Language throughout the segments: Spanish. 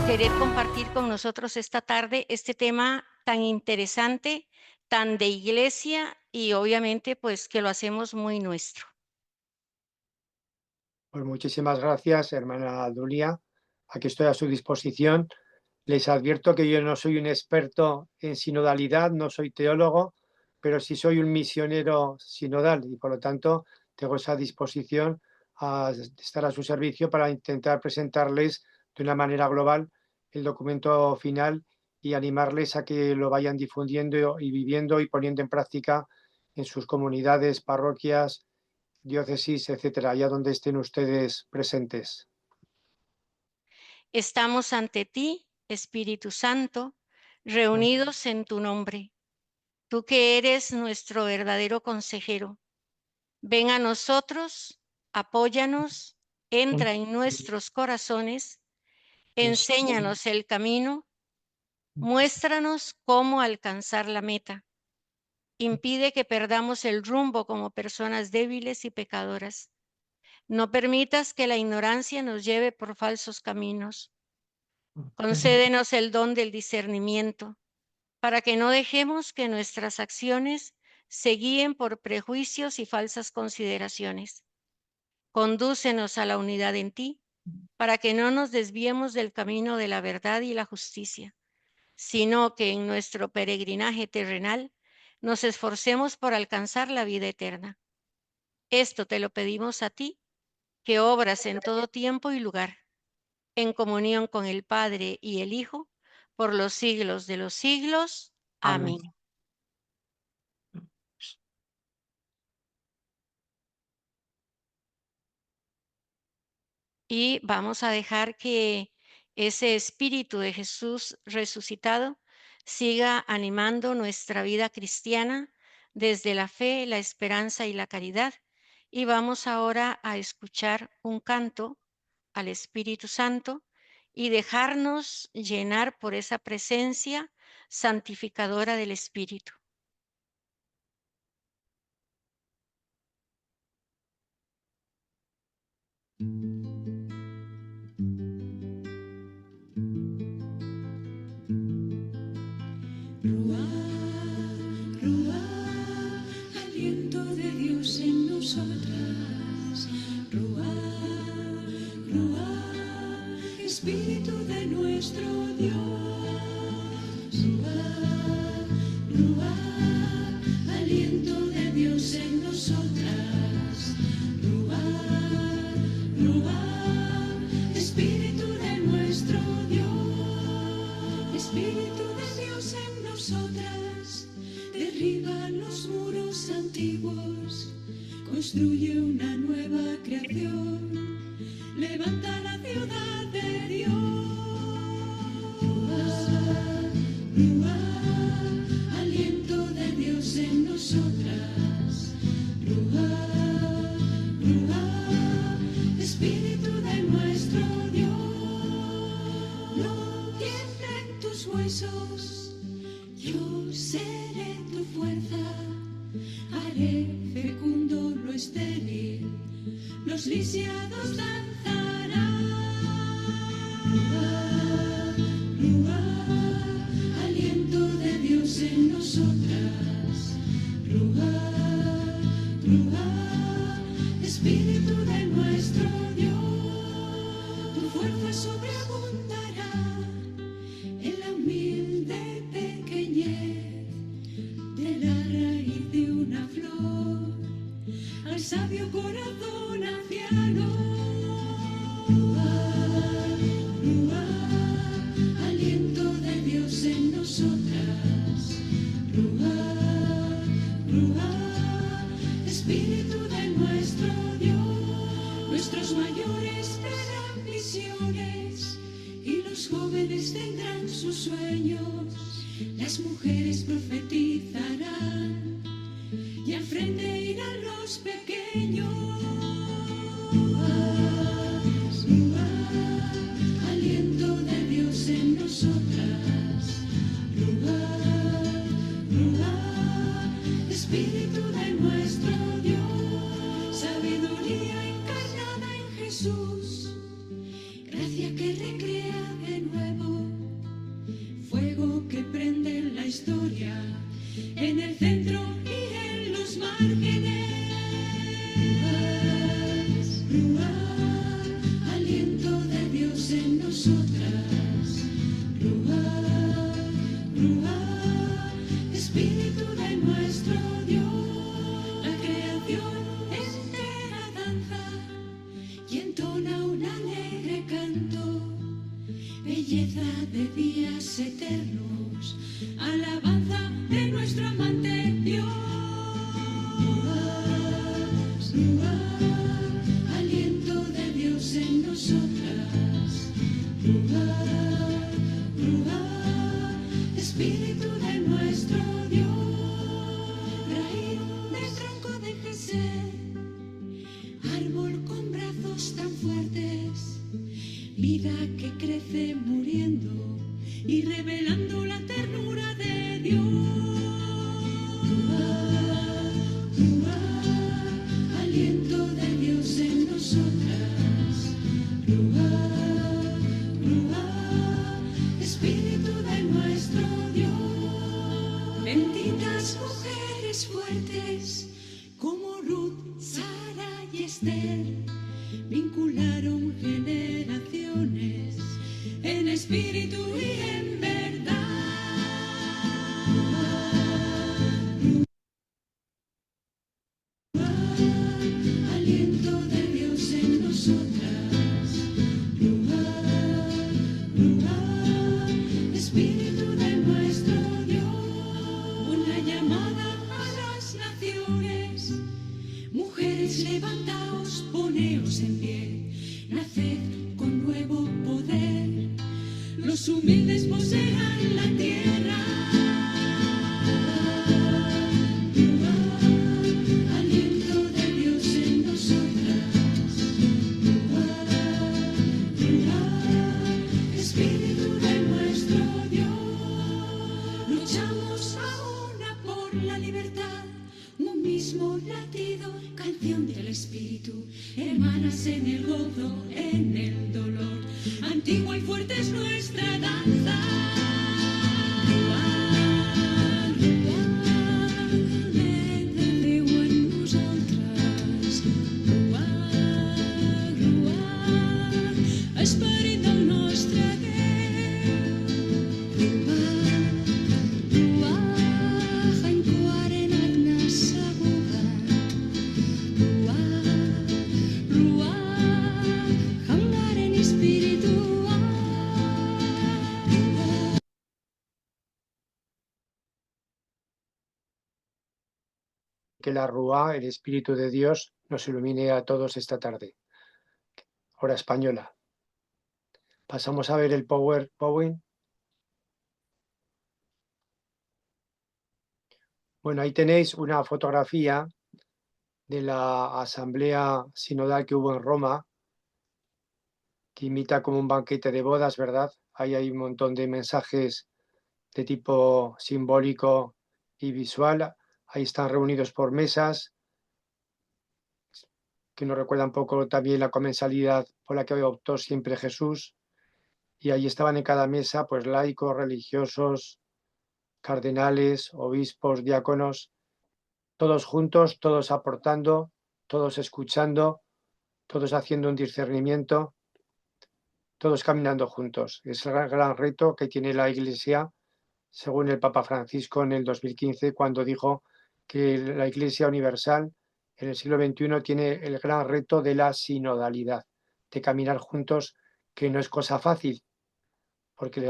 querer compartir con nosotros esta tarde este tema tan interesante, tan de iglesia y obviamente pues que lo hacemos muy nuestro. Pues muchísimas gracias, hermana Dulia. Aquí estoy a su disposición. Les advierto que yo no soy un experto en sinodalidad, no soy teólogo, pero sí soy un misionero sinodal y por lo tanto tengo esa disposición a estar a su servicio para intentar presentarles de una manera global el documento final y animarles a que lo vayan difundiendo y viviendo y poniendo en práctica en sus comunidades, parroquias, diócesis, etcétera, allá donde estén ustedes presentes. Estamos ante ti, Espíritu Santo, reunidos en tu nombre. Tú que eres nuestro verdadero consejero, ven a nosotros, apóyanos, entra en nuestros corazones, enséñanos el camino, muéstranos cómo alcanzar la meta. Impide que perdamos el rumbo como personas débiles y pecadoras. No permitas que la ignorancia nos lleve por falsos caminos. Concédenos el don del discernimiento para que no dejemos que nuestras acciones se guíen por prejuicios y falsas consideraciones. Condúcenos a la unidad en ti para que no nos desviemos del camino de la verdad y la justicia, sino que en nuestro peregrinaje terrenal nos esforcemos por alcanzar la vida eterna. Esto te lo pedimos a ti, que obras en todo tiempo y lugar, en comunión con el Padre y el Hijo, por los siglos de los siglos. Amén. Amén. Y vamos a dejar que ese Espíritu de Jesús resucitado siga animando nuestra vida cristiana desde la fe, la esperanza y la caridad. Y vamos ahora a escuchar un canto al Espíritu Santo y dejarnos llenar por esa presencia santificadora del Espíritu. Ruach, Ruach, aliento de Dios en nosotras. Ruach, Ruach, Espíritu de nuestro Dios. Ruach, Ruach, aliento de Dios en nosotras. Ruach, Ruach, Espíritu de nuestro Dios. Espíritu de Dios en nosotras, derriba los muros antiguos, construye una nueva creación, levanta la ciudad de Dios. Ruach, Ruach, aliento de Dios en nosotras. Ruach, Ruach, Espíritu de nuestro Dios. No tiemblen tus huesos, yo seré tu fuerza, haré fecundo lo estéril, los lisiados danzarán. Ruach, Ruach, aliento de Dios en nosotras. Ruach, Ruach, Espíritu de nuestro Dios, tu fuerza sobreabundará en la humilde pequeñez de la raíz de una flor, al sabio corazón anciano. Ruach, Ruach, aliento de Dios en nosotras. Ruach, Ruach, Espíritu de nuestro Dios. Nuestros mayores verán visiones y los jóvenes tendrán sus sueños. Las mujeres profetizarán y al frente irán los pequeños. Ruach, Ruach, aliento de Dios en nosotras. Ruach, Ruach, Espíritu de nuestro Dios. Sabiduría encarnada en Jesús, gracia que recrea de nuevo belleza de días eternos, alabanza de nuestro amante Dios. Ruach, Ruach, aliento de Dios en nosotras. Ruach, Ruach, espíritu de nuestro Dios. Raíz del tronco de Jesé, árbol con brazos tan fuertes, vida que crece muriendo y revelando la ternura de Dios. Ruach, Ruach, aliento de Dios en nosotras. Ruach, Ruach, espíritu de nuestro Dios. Benditas mujeres fuertes como Ruth, Sara y Esther, vincularon generaciones en espíritu y en verdad. Ruach, aliento de Dios en nosotras. Ruach, Ruach, espíritu de nuestro Dios. Una llamada a las naciones. Mujeres, levantaos, poneos en pie, naced con nuevo poder, los humildes poseerán la tierra. Ruach, aliento de Dios en nosotras. Ruach, Ruach, espíritu de nuestro Dios. Luchamos ahora por la libertad, un mismo latido, canción del espíritu, hermanas en el gozo, en el dolor, antigua y fuerte es nuestra danza. Ruach, Ruach, ven Déu en nosaltres. Ruach, Ruach, esperit del nostre Déu. Ruach, Ruach, enquarenat-ne sabuda. Ruach, Ruach, hangaren espiritual. Que la Ruá, el Espíritu de Dios, nos ilumine a todos esta tarde. Hora española. Pasamos a ver el PowerPoint. Bueno, ahí tenéis una fotografía de la asamblea sinodal que hubo en Roma, que imita como un banquete de bodas, ¿verdad? Ahí hay un montón de mensajes de tipo simbólico y visual. Ahí están reunidos por mesas, que nos recuerda un poco también la comensalidad por la que optó siempre Jesús. Y ahí estaban en cada mesa pues laicos, religiosos, cardenales, obispos, diáconos, todos juntos, todos aportando, todos escuchando, todos haciendo un discernimiento, todos caminando juntos. Es el gran reto que tiene la Iglesia, según el Papa Francisco en el 2015, cuando dijo que la Iglesia universal en el siglo XXI tiene el gran reto de la sinodalidad, de caminar juntos, que no es cosa fácil, porque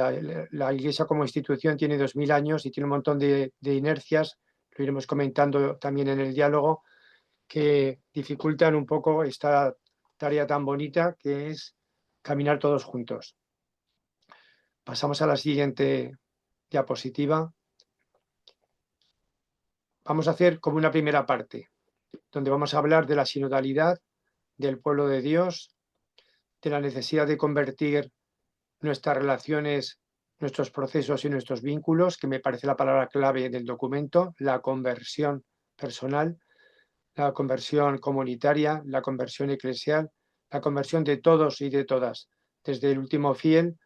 la Iglesia como institución tiene 2000 años y tiene un montón de inercias, lo iremos comentando también en el diálogo, que dificultan un poco esta tarea tan bonita que es caminar todos juntos. Pasamos a la siguiente diapositiva. Vamos a hacer como una primera parte, donde vamos a hablar de la sinodalidad, del pueblo de Dios, de la necesidad de convertir nuestras relaciones, nuestros procesos y nuestros vínculos, que me parece la palabra clave del documento, la conversión personal, la conversión comunitaria, la conversión eclesial, la conversión de todos y de todas, desde el último fiel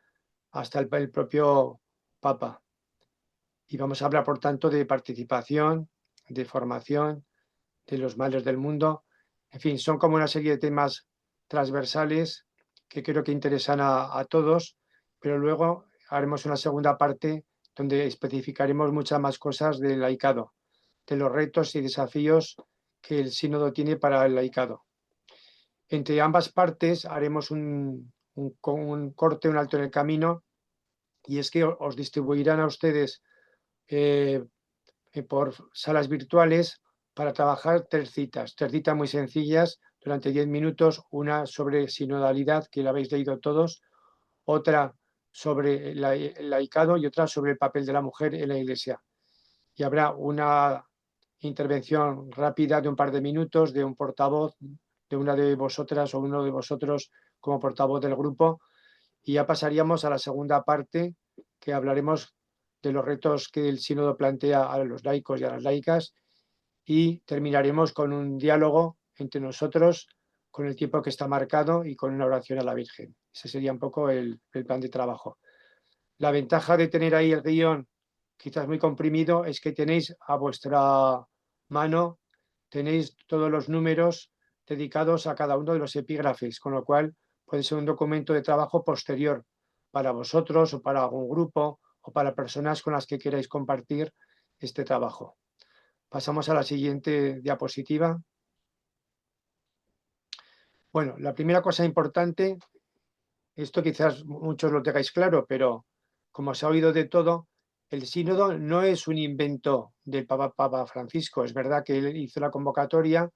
hasta el propio Papa. Y vamos a hablar, por tanto, de participación, de formación, de los males del mundo. En fin, son como una serie de temas transversales que creo que interesan a todos, pero luego haremos una segunda parte donde especificaremos muchas más cosas del laicado, de los retos y desafíos que el sínodo tiene para el laicado. Entre ambas partes haremos un corte, un alto en el camino, y es que os distribuirán a ustedes por salas virtuales para trabajar tres citas muy sencillas durante 10 minutos, una sobre sinodalidad, que la habéis leído todos, otra sobre el laicado y otra sobre el papel de la mujer en la Iglesia. Y habrá una intervención rápida de un par de minutos de un portavoz, de una de vosotras o uno de vosotros como portavoz del grupo, y ya pasaríamos a la segunda parte, que hablaremos de los retos que el sínodo plantea a los laicos y a las laicas, y terminaremos con un diálogo entre nosotros con el tiempo que está marcado y con una oración a la Virgen. Ese sería un poco el plan de trabajo. La ventaja de tener ahí el guión quizás muy comprimido es que tenéis a vuestra mano, tenéis todos los números dedicados a cada uno de los epígrafes, con lo cual puede ser un documento de trabajo posterior para vosotros o para algún grupo o para personas con las que queráis compartir este trabajo. Pasamos a la siguiente diapositiva. Bueno, la primera cosa importante, esto quizás muchos lo tengáis claro, pero como se ha oído de todo, el sínodo no es un invento del Papa Francisco. Es verdad que él hizo la convocatoria,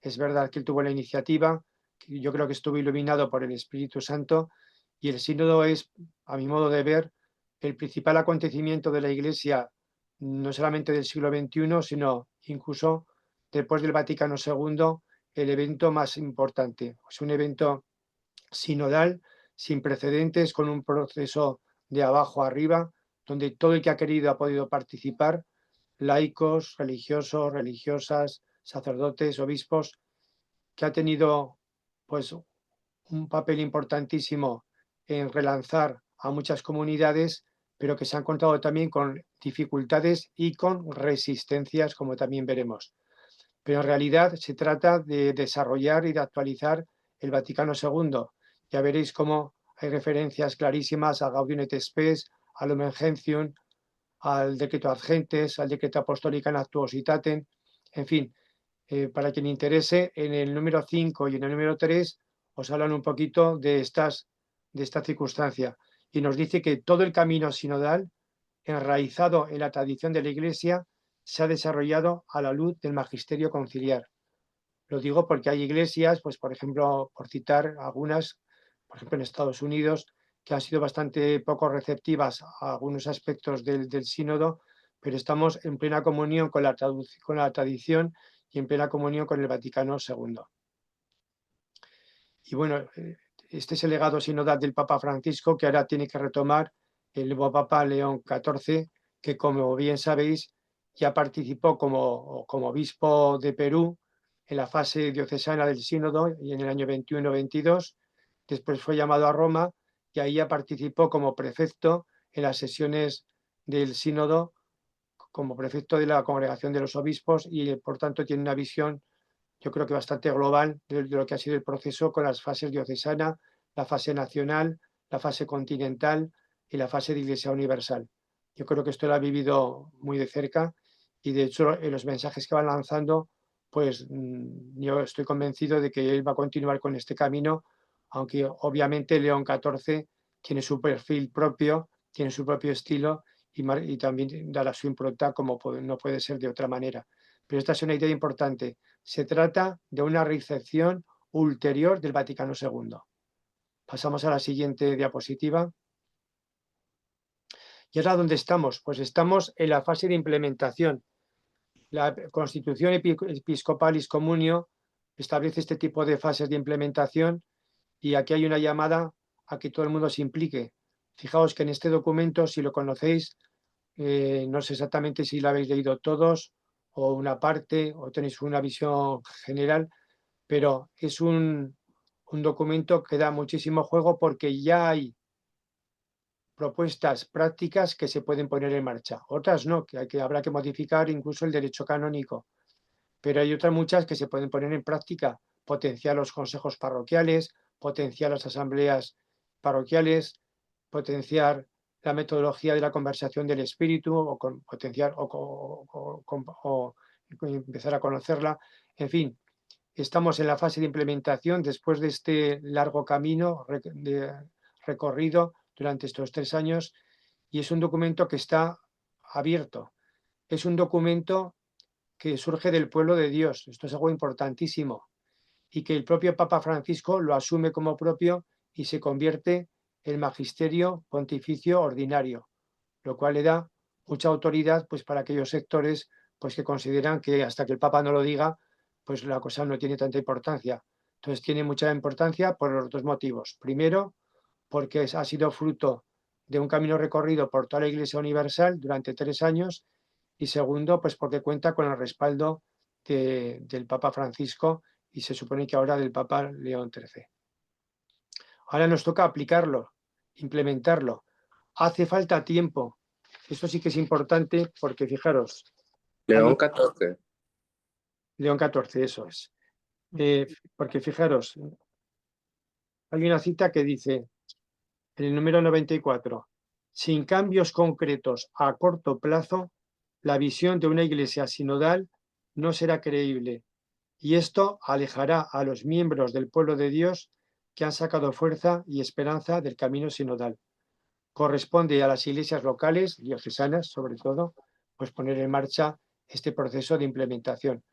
es verdad que él tuvo la iniciativa, que yo creo que estuvo iluminado por el Espíritu Santo, y el sínodo es, a mi modo de ver, el principal acontecimiento de la Iglesia, no solamente del siglo XXI, sino incluso después del Vaticano II, el evento más importante. Es un evento sinodal, sin precedentes, con un proceso de abajo a arriba, donde todo el que ha querido ha podido participar, laicos, religiosos, religiosas, sacerdotes, obispos, que ha tenido pues un papel importantísimo en relanzar a muchas comunidades, pero que se han encontrado también con dificultades y con resistencias, como también veremos. Pero en realidad se trata de desarrollar y de actualizar el Vaticano II. Ya veréis cómo hay referencias clarísimas a Gaudium et Spes, al Lumen Gentium, al Decreto Ad Gentes, al Decreto Apostolicae Actuositatem, en fin, para quien interese, en el número 5 y en el número 3 os hablan un poquito de esta circunstancia, y nos dice que todo el camino sinodal, enraizado en la tradición de la Iglesia, se ha desarrollado a la luz del magisterio conciliar. Lo digo porque hay iglesias, pues por ejemplo, por citar algunas, por ejemplo en Estados Unidos, que han sido bastante poco receptivas a algunos aspectos del sínodo, pero estamos en plena comunión con la tradición y en plena comunión con el Vaticano II. Y bueno, este es el legado sinodal del Papa Francisco, que ahora tiene que retomar el nuevo Papa León XIV, que como bien sabéis, ya participó como obispo de Perú en la fase diocesana del sínodo y en el año 21-22. Después fue llamado a Roma y ahí ya participó como prefecto en las sesiones del sínodo, como prefecto de la Congregación de los Obispos, y por tanto tiene una visión, yo creo que bastante global, de lo que ha sido el proceso con las fases diocesana, la fase nacional, la fase continental y la fase de Iglesia Universal. Yo creo que esto lo ha vivido muy de cerca, y de hecho en los mensajes que van lanzando, pues yo estoy convencido de que él va a continuar con este camino, aunque obviamente León XIV tiene su perfil propio, tiene su propio estilo, y también dará su impronta, como no puede ser de otra manera. Pero esta es una idea importante. Se trata de una recepción ulterior del Vaticano II. Pasamos a la siguiente diapositiva. ¿Y ahora dónde estamos? Pues estamos en la fase de implementación. La Constitución Episcopalis Communio establece este tipo de fases de implementación, y aquí hay una llamada a que todo el mundo se implique. Fijaos que en este documento, si lo conocéis, no sé exactamente si lo habéis leído todos o una parte o tenéis una visión general, pero es un documento que da muchísimo juego porque ya hay propuestas prácticas que se pueden poner en marcha. Otras no, que habrá que modificar incluso el derecho canónico, pero hay otras muchas que se pueden poner en práctica. Potenciar los consejos parroquiales, potenciar las asambleas parroquiales, potenciar la metodología de la conversación del espíritu, o potenciar o empezar a conocerla. En fin, estamos en la fase de implementación después de este largo camino recorrido durante estos 3 años, y es un documento que está abierto. Es un documento que surge del pueblo de Dios. Esto es algo importantísimo y que el propio Papa Francisco lo asume como propio y se convierte en magisterio pontificio ordinario, lo cual le da mucha autoridad pues, para aquellos sectores pues, que consideran que hasta que el Papa no lo diga, pues la cosa no tiene tanta importancia. Entonces tiene mucha importancia por los dos motivos. Primero, porque ha sido fruto de un camino recorrido por toda la Iglesia Universal durante 3 años y segundo, pues porque cuenta con el respaldo del Papa Francisco y se supone que ahora del Papa León XIII. Ahora nos toca aplicarlo, implementarlo. Hace falta tiempo. Esto sí que es importante porque fijaros, León XIV. León XIV, eso es. Porque fijaros, hay una cita que dice, en el número 94, sin cambios concretos a corto plazo, la visión de una iglesia sinodal no será creíble, y esto alejará a los miembros del pueblo de Dios que han sacado fuerza y esperanza del camino sinodal. Corresponde a las iglesias locales, diocesanas sobre todo, pues poner en marcha este proceso de implementación.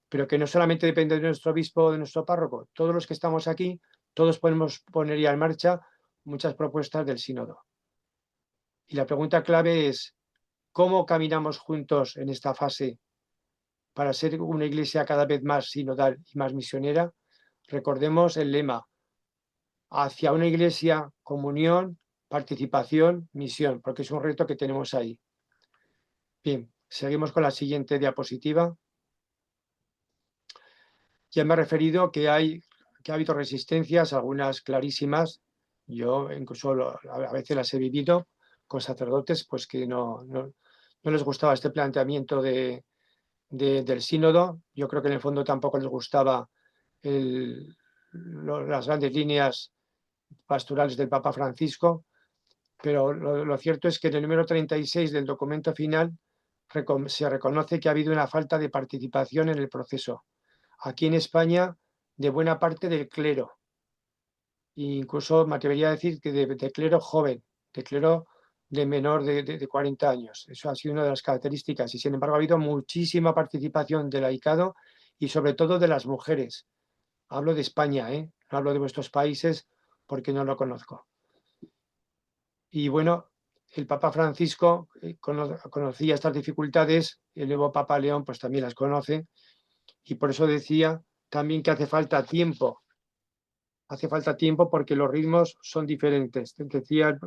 Pero que no solamente depende de nuestro obispo o de nuestro párroco, todos los que estamos aquí, todos podemos poner ya en marcha muchas propuestas del sínodo. Y la pregunta clave es, ¿cómo caminamos juntos en esta fase para ser una iglesia cada vez más sinodal y más misionera? Recordemos el lema, hacia una iglesia, comunión, participación, misión, porque es un reto que tenemos ahí. Bien, seguimos con la siguiente diapositiva. Ya me he referido que ha habido resistencias, algunas clarísimas. Yo incluso a veces las he vivido con sacerdotes pues que no les gustaba este planteamiento del sínodo. Yo creo que en el fondo tampoco les gustaba las grandes líneas pastorales del Papa Francisco, pero lo cierto es que en el número 36 del documento final se reconoce que ha habido una falta de participación en el proceso. Aquí en España, de buena parte del clero, e incluso me atrevería a decir que de clero joven, de clero de menor de 40 años. Eso ha sido una de las características y sin embargo ha habido muchísima participación del laicado y sobre todo de las mujeres. Hablo de España, no hablo de vuestros países porque no lo conozco. Y bueno, el Papa Francisco conocía estas dificultades, el nuevo Papa León pues también las conoce y por eso decía también que hace falta tiempo. Hace falta tiempo porque los ritmos son diferentes. Decía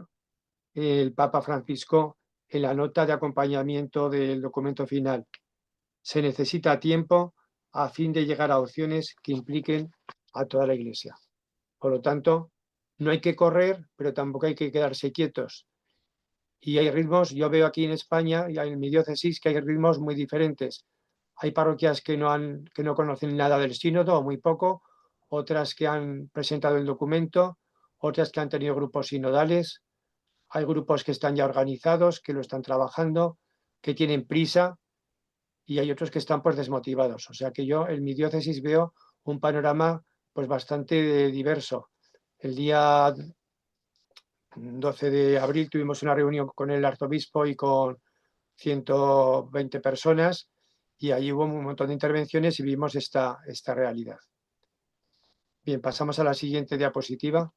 el Papa Francisco en la nota de acompañamiento del documento final. Se necesita tiempo a fin de llegar a opciones que impliquen a toda la Iglesia. Por lo tanto, no hay que correr, pero tampoco hay que quedarse quietos. Y hay ritmos, yo veo aquí en España y en mi diócesis que hay ritmos muy diferentes. Hay parroquias que no conocen nada del sínodo o muy poco, otras que han presentado el documento, otras que han tenido grupos sinodales. Hay grupos que están ya organizados, que lo están trabajando, que tienen prisa y hay otros que están pues desmotivados. O sea que yo en mi diócesis veo un panorama pues bastante diverso. El día 12 de abril tuvimos una reunión con el arzobispo y con 120 personas y ahí hubo un montón de intervenciones y vimos esta realidad. Bien, pasamos a la siguiente diapositiva.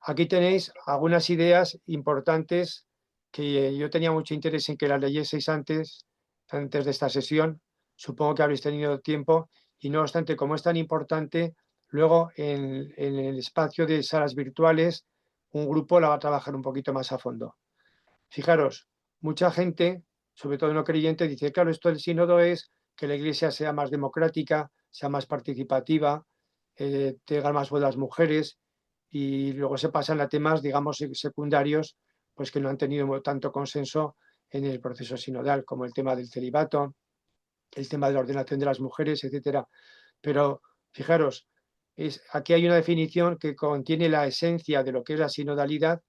Aquí tenéis algunas ideas importantes que yo tenía mucho interés en que las leyeseis antes de esta sesión. Supongo que habréis tenido tiempo y no obstante, como es tan importante, luego en el espacio de salas virtuales un grupo la va a trabajar un poquito más a fondo. Fijaros, mucha gente, sobre todo no creyente, dice, claro, esto del sínodo es que la iglesia sea más democrática, sea más participativa, tenga más voz las mujeres y luego se pasan a temas, digamos, secundarios, pues que no han tenido tanto consenso en el proceso sinodal, como el tema del celibato, el tema de la ordenación de las mujeres, etcétera. Pero fijaros, aquí hay una definición que contiene la esencia de lo que es la sinodalidad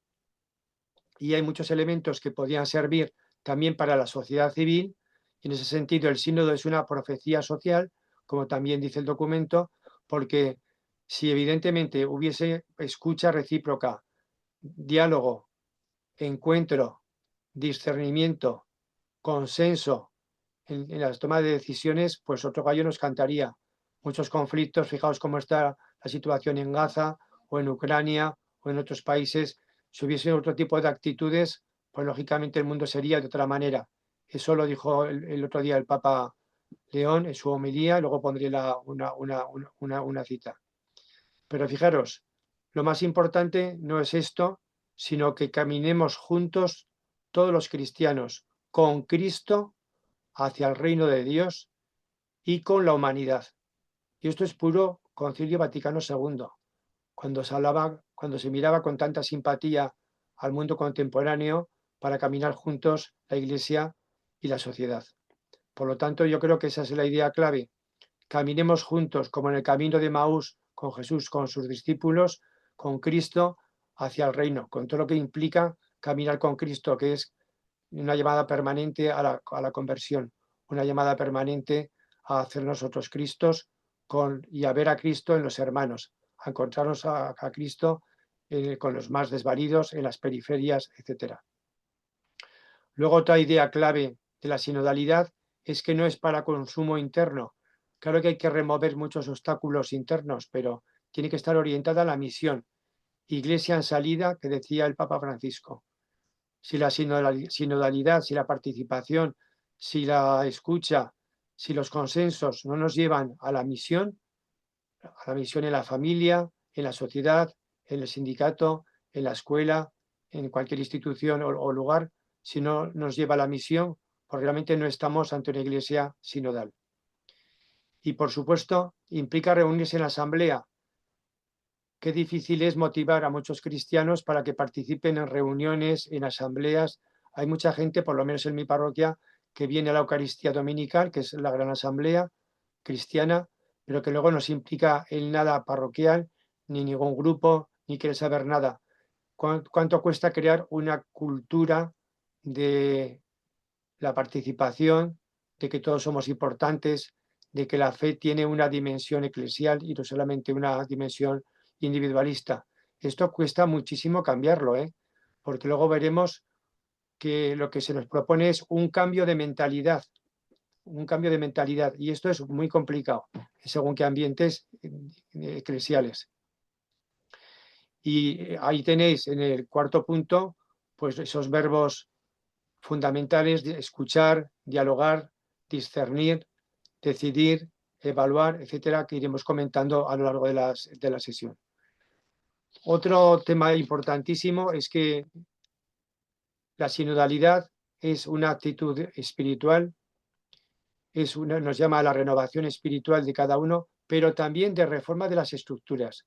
y hay muchos elementos que podrían servir también para la sociedad civil. Y en ese sentido, el sínodo es una profecía social, como también dice el documento, porque si evidentemente hubiese escucha recíproca, diálogo encuentro, discernimiento, consenso en las tomas de decisiones, pues otro gallo nos cantaría. Muchos conflictos, fijaos cómo está la situación en Gaza o en Ucrania o en otros países. Si hubiese otro tipo de actitudes, pues lógicamente el mundo sería de otra manera. Eso lo dijo el otro día el Papa León en su homilía, luego pondré una cita. Pero fijaros, lo más importante no es esto, sino que caminemos juntos todos los cristianos con Cristo hacia el reino de Dios y con la humanidad. Y esto es puro Concilio Vaticano II, cuando se miraba con tanta simpatía al mundo contemporáneo para caminar juntos la Iglesia y la sociedad. Por lo tanto, yo creo que esa es la idea clave. Caminemos juntos, como en el camino de Maús, con Jesús, con sus discípulos, con Cristo, hacia el reino, con todo lo que implica caminar con Cristo, que es una llamada permanente a la conversión, una llamada permanente a hacer nosotros Cristos y a ver a Cristo en los hermanos, a encontrarnos a Cristo con los más desvalidos, en las periferias, etc. Luego, otra idea clave de la sinodalidad es que no es para consumo interno. Claro que hay que remover muchos obstáculos internos, pero tiene que estar orientada a la misión. Iglesia en salida, que decía el Papa Francisco. Si la sinodalidad, si la participación, si la escucha, si los consensos no nos llevan a la misión en la familia, en la sociedad, en el sindicato, en la escuela, en cualquier institución o lugar, si no nos lleva a la misión, pues realmente no estamos ante una iglesia sinodal. Y por supuesto, implica reunirse en la asamblea. Qué difícil es motivar a muchos cristianos para que participen en reuniones, en asambleas. Hay mucha gente, por lo menos en mi parroquia, que viene a la Eucaristía Dominical, que es la gran asamblea cristiana, pero que luego no se implica en nada parroquial, ni ningún grupo, ni quiere saber nada. ¿Cuánto cuesta crear una cultura de la participación, de que todos somos importantes, de que la fe tiene una dimensión eclesial y no solamente una dimensión individualista? Esto cuesta muchísimo cambiarlo, porque luego veremos que lo que se nos propone es un cambio de mentalidad, y esto es muy complicado según qué ambientes eclesiales. Y ahí tenéis en el cuarto punto pues esos verbos fundamentales de escuchar, dialogar, discernir, decidir, evaluar, etcétera, que iremos comentando a lo largo de la sesión. Otro tema importantísimo es que la sinodalidad es una actitud espiritual, nos llama a la renovación espiritual de cada uno, pero también de reforma de las estructuras.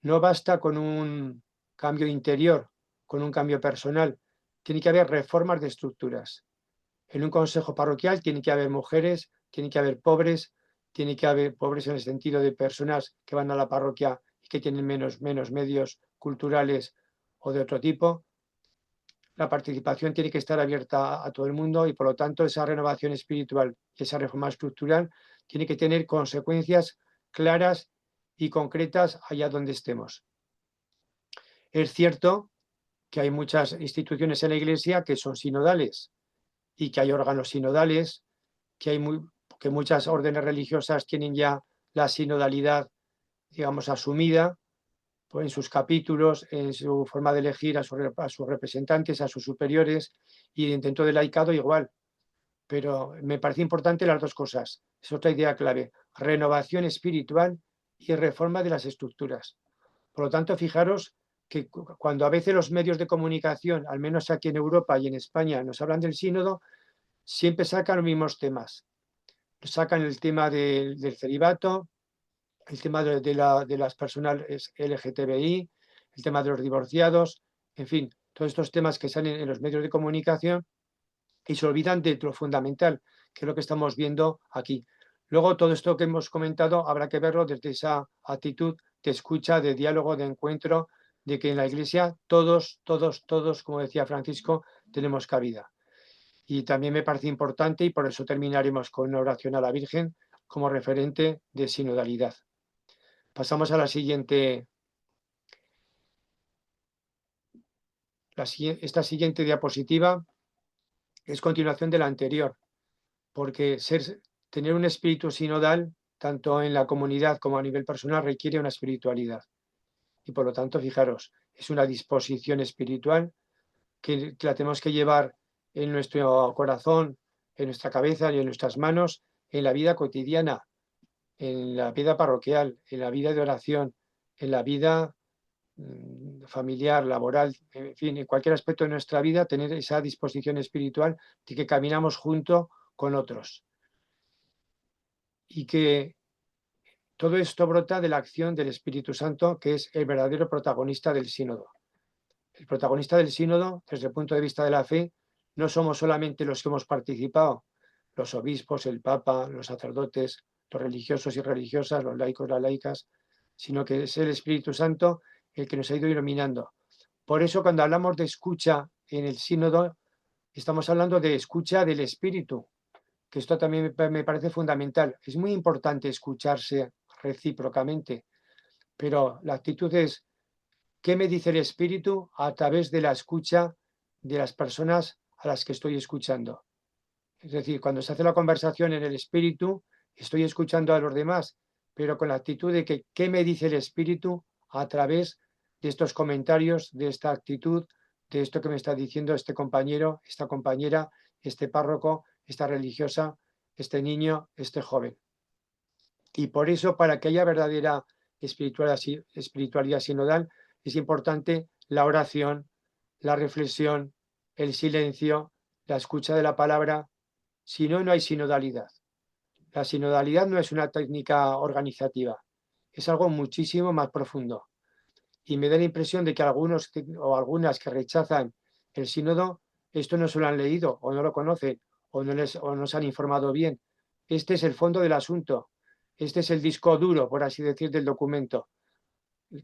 No basta con un cambio interior, con un cambio personal. Tiene que haber reformas de estructuras. En un consejo parroquial tiene que haber mujeres, tiene que haber pobres en el sentido de personas que van a la parroquia y que tienen menos medios culturales o de otro tipo. La participación tiene que estar abierta a todo el mundo y por lo tanto esa renovación espiritual y esa reforma estructural tiene que tener consecuencias claras y concretas allá donde estemos. Es cierto que hay muchas instituciones en la Iglesia que son sinodales y que hay órganos sinodales, que muchas órdenes religiosas tienen ya la sinodalidad, digamos, asumida pues, en sus capítulos, en su forma de elegir a sus representantes, a sus superiores, y dentro del laicado igual. Pero me parece importante las dos cosas. Es otra idea clave. Renovación espiritual y reforma de las estructuras. Por lo tanto, fijaros que cuando a veces los medios de comunicación, al menos aquí en Europa y en España, nos hablan del sínodo, siempre sacan los mismos temas. Sacan el tema del celibato, el tema de las personas LGTBI, el tema de los divorciados, en fin, todos estos temas que salen en los medios de comunicación y se olvidan de lo fundamental, que es lo que estamos viendo aquí. Luego, todo esto que hemos comentado habrá que verlo desde esa actitud de escucha, de diálogo, de encuentro, de que en la Iglesia todos, como decía Francisco, tenemos cabida. Y también me parece importante, y por eso terminaremos con una oración a la Virgen como referente de sinodalidad. Pasamos a la siguiente Esta siguiente diapositiva es continuación de la anterior, porque tener un espíritu sinodal, tanto en la comunidad como a nivel personal, requiere una espiritualidad. Y por lo tanto, fijaros, es una disposición espiritual que la tenemos que llevar en nuestro corazón, en nuestra cabeza y en nuestras manos, en la vida cotidiana, en la vida parroquial, en la vida de oración, en la vida familiar, laboral, en fin, en cualquier aspecto de nuestra vida, tener esa disposición espiritual de que caminamos junto con otros. Y que todo esto brota de la acción del Espíritu Santo, que es el verdadero protagonista del sínodo. El protagonista del sínodo, desde el punto de vista de la fe, no somos solamente los que hemos participado, los obispos, el papa, los sacerdotes, los religiosos y religiosas, los laicos, las laicas, sino que es el Espíritu Santo el que nos ha ido iluminando. Por eso, cuando hablamos de escucha en el sínodo, estamos hablando de escucha del Espíritu, que esto también me parece fundamental. Es muy importante escucharse recíprocamente, pero la actitud es: ¿qué me dice el Espíritu a través de la escucha de las personas a las que estoy escuchando? Es decir, cuando se hace la conversación en el Espíritu, estoy escuchando a los demás, pero con la actitud de que ¿qué me dice el Espíritu a través de estos comentarios, de esta actitud, de esto que me está diciendo este compañero, esta compañera, este párroco, esta religiosa, este niño, este joven? Y por eso, para que haya verdadera espiritualidad sinodal, es importante la oración, la reflexión, el silencio, la escucha de la palabra. Si no, no hay sinodalidad. La sinodalidad no es una técnica organizativa, es algo muchísimo más profundo. Y me da la impresión de que algunos o algunas que rechazan el sínodo, esto no se lo han leído o no lo conocen o no se han informado bien. Este es el fondo del asunto. Este es el disco duro, por así decir, del documento,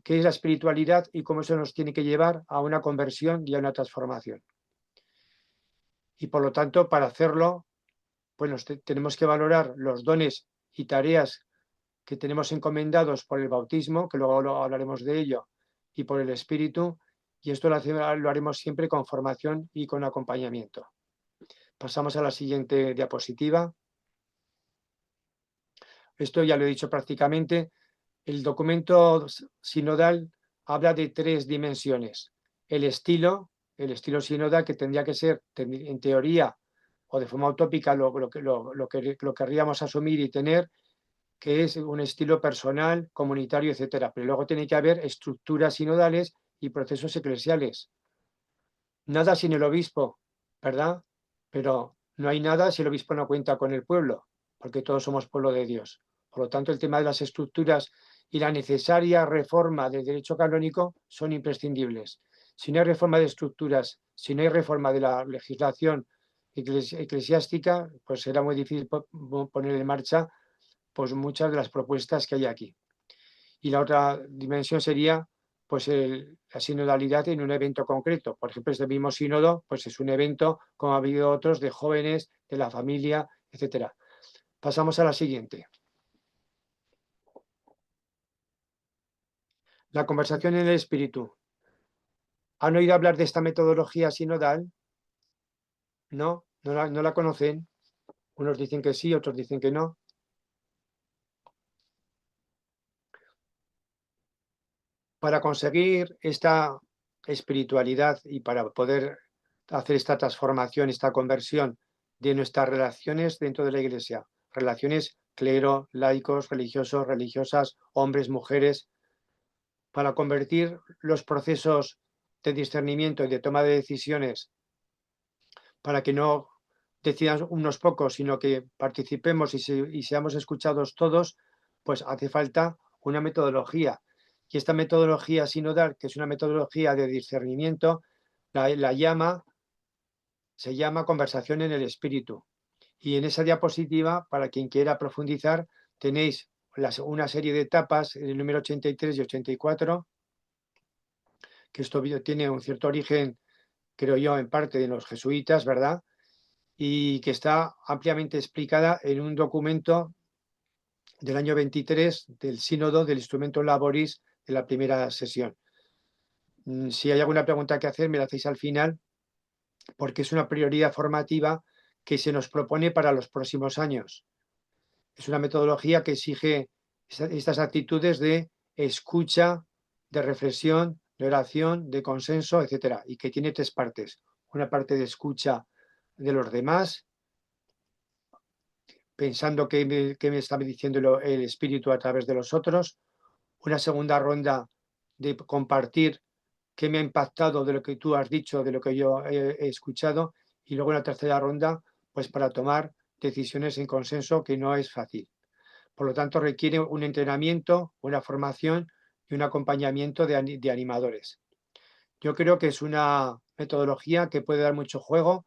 que es la espiritualidad y cómo eso nos tiene que llevar a una conversión y a una transformación. Y por lo tanto, para hacerlo, pues tenemos que valorar los dones y tareas que tenemos encomendados por el bautismo, que luego hablaremos de ello, y por el Espíritu, y esto lo haremos siempre con formación y con acompañamiento. Pasamos a la siguiente diapositiva. Esto ya lo he dicho prácticamente. El documento sinodal habla de 3 dimensiones. El estilo sinodal, que tendría que ser, en teoría o de forma utópica, lo que querríamos asumir y tener, que es un estilo personal, comunitario, etcétera. Pero luego tiene que haber estructuras sinodales y procesos eclesiales. Nada sin el obispo, ¿verdad? Pero no hay nada si el obispo no cuenta con el pueblo, porque todos somos pueblo de Dios. Por lo tanto, el tema de las estructuras y la necesaria reforma del derecho canónico son imprescindibles. Si no hay reforma de estructuras, si no hay reforma de la legislación eclesiástica, pues será muy difícil poner en marcha pues muchas de las propuestas que hay aquí. Y la otra dimensión sería pues la sinodalidad en un evento concreto. Por ejemplo, este mismo sínodo pues es un evento, como ha habido otros, de jóvenes, de la familia, etcétera. Pasamos a la siguiente. La conversación en el espíritu. ¿Han oído hablar de esta metodología sinodal? ¿No? ¿No la conocen? Unos dicen que sí, otros dicen que no. Para conseguir esta espiritualidad y para poder hacer esta transformación, esta conversión de nuestras relaciones dentro de la Iglesia, relaciones clero, laicos, religiosos, religiosas, hombres, mujeres, para convertir los procesos de discernimiento y de toma de decisiones, para que no decidan unos pocos, sino que participemos y seamos escuchados todos, pues hace falta una metodología. Y esta metodología sinodal, que es una metodología de discernimiento, se llama conversación en el espíritu. Y en esa diapositiva, para quien quiera profundizar, tenéis una serie de etapas, el número 83 y 84, que esto tiene un cierto origen, creo yo, en parte de los jesuitas, ¿verdad? Y que está ampliamente explicada en un documento del año 23 del Sínodo del Instrumento Laboris de la primera sesión. Si hay alguna pregunta que hacer, me la hacéis al final, porque es una prioridad formativa que se nos propone para los próximos años. Es una metodología que exige estas actitudes de escucha, de reflexión, de oración, de consenso, etcétera, y que tiene 3 partes. Una parte de escucha de los demás, pensando qué me está diciendo el espíritu a través de los otros. Una segunda ronda de compartir qué me ha impactado de lo que tú has dicho, de lo que yo he escuchado. Y luego una tercera ronda, pues para tomar decisiones en consenso, que no es fácil. Por lo tanto, requiere un entrenamiento, una formación y un acompañamiento de animadores. Yo creo que es una metodología que puede dar mucho juego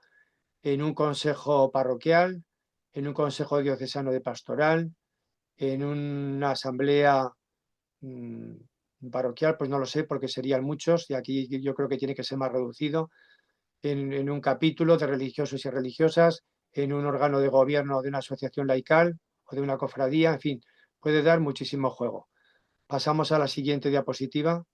en un consejo parroquial, en un consejo diocesano de pastoral, en una asamblea parroquial, pues no lo sé, porque serían muchos, y aquí yo creo que tiene que ser más reducido, en un capítulo de religiosos y religiosas, en un órgano de gobierno de una asociación laical o de una cofradía, en fin, puede dar muchísimo juego. Pasamos a la siguiente diapositiva.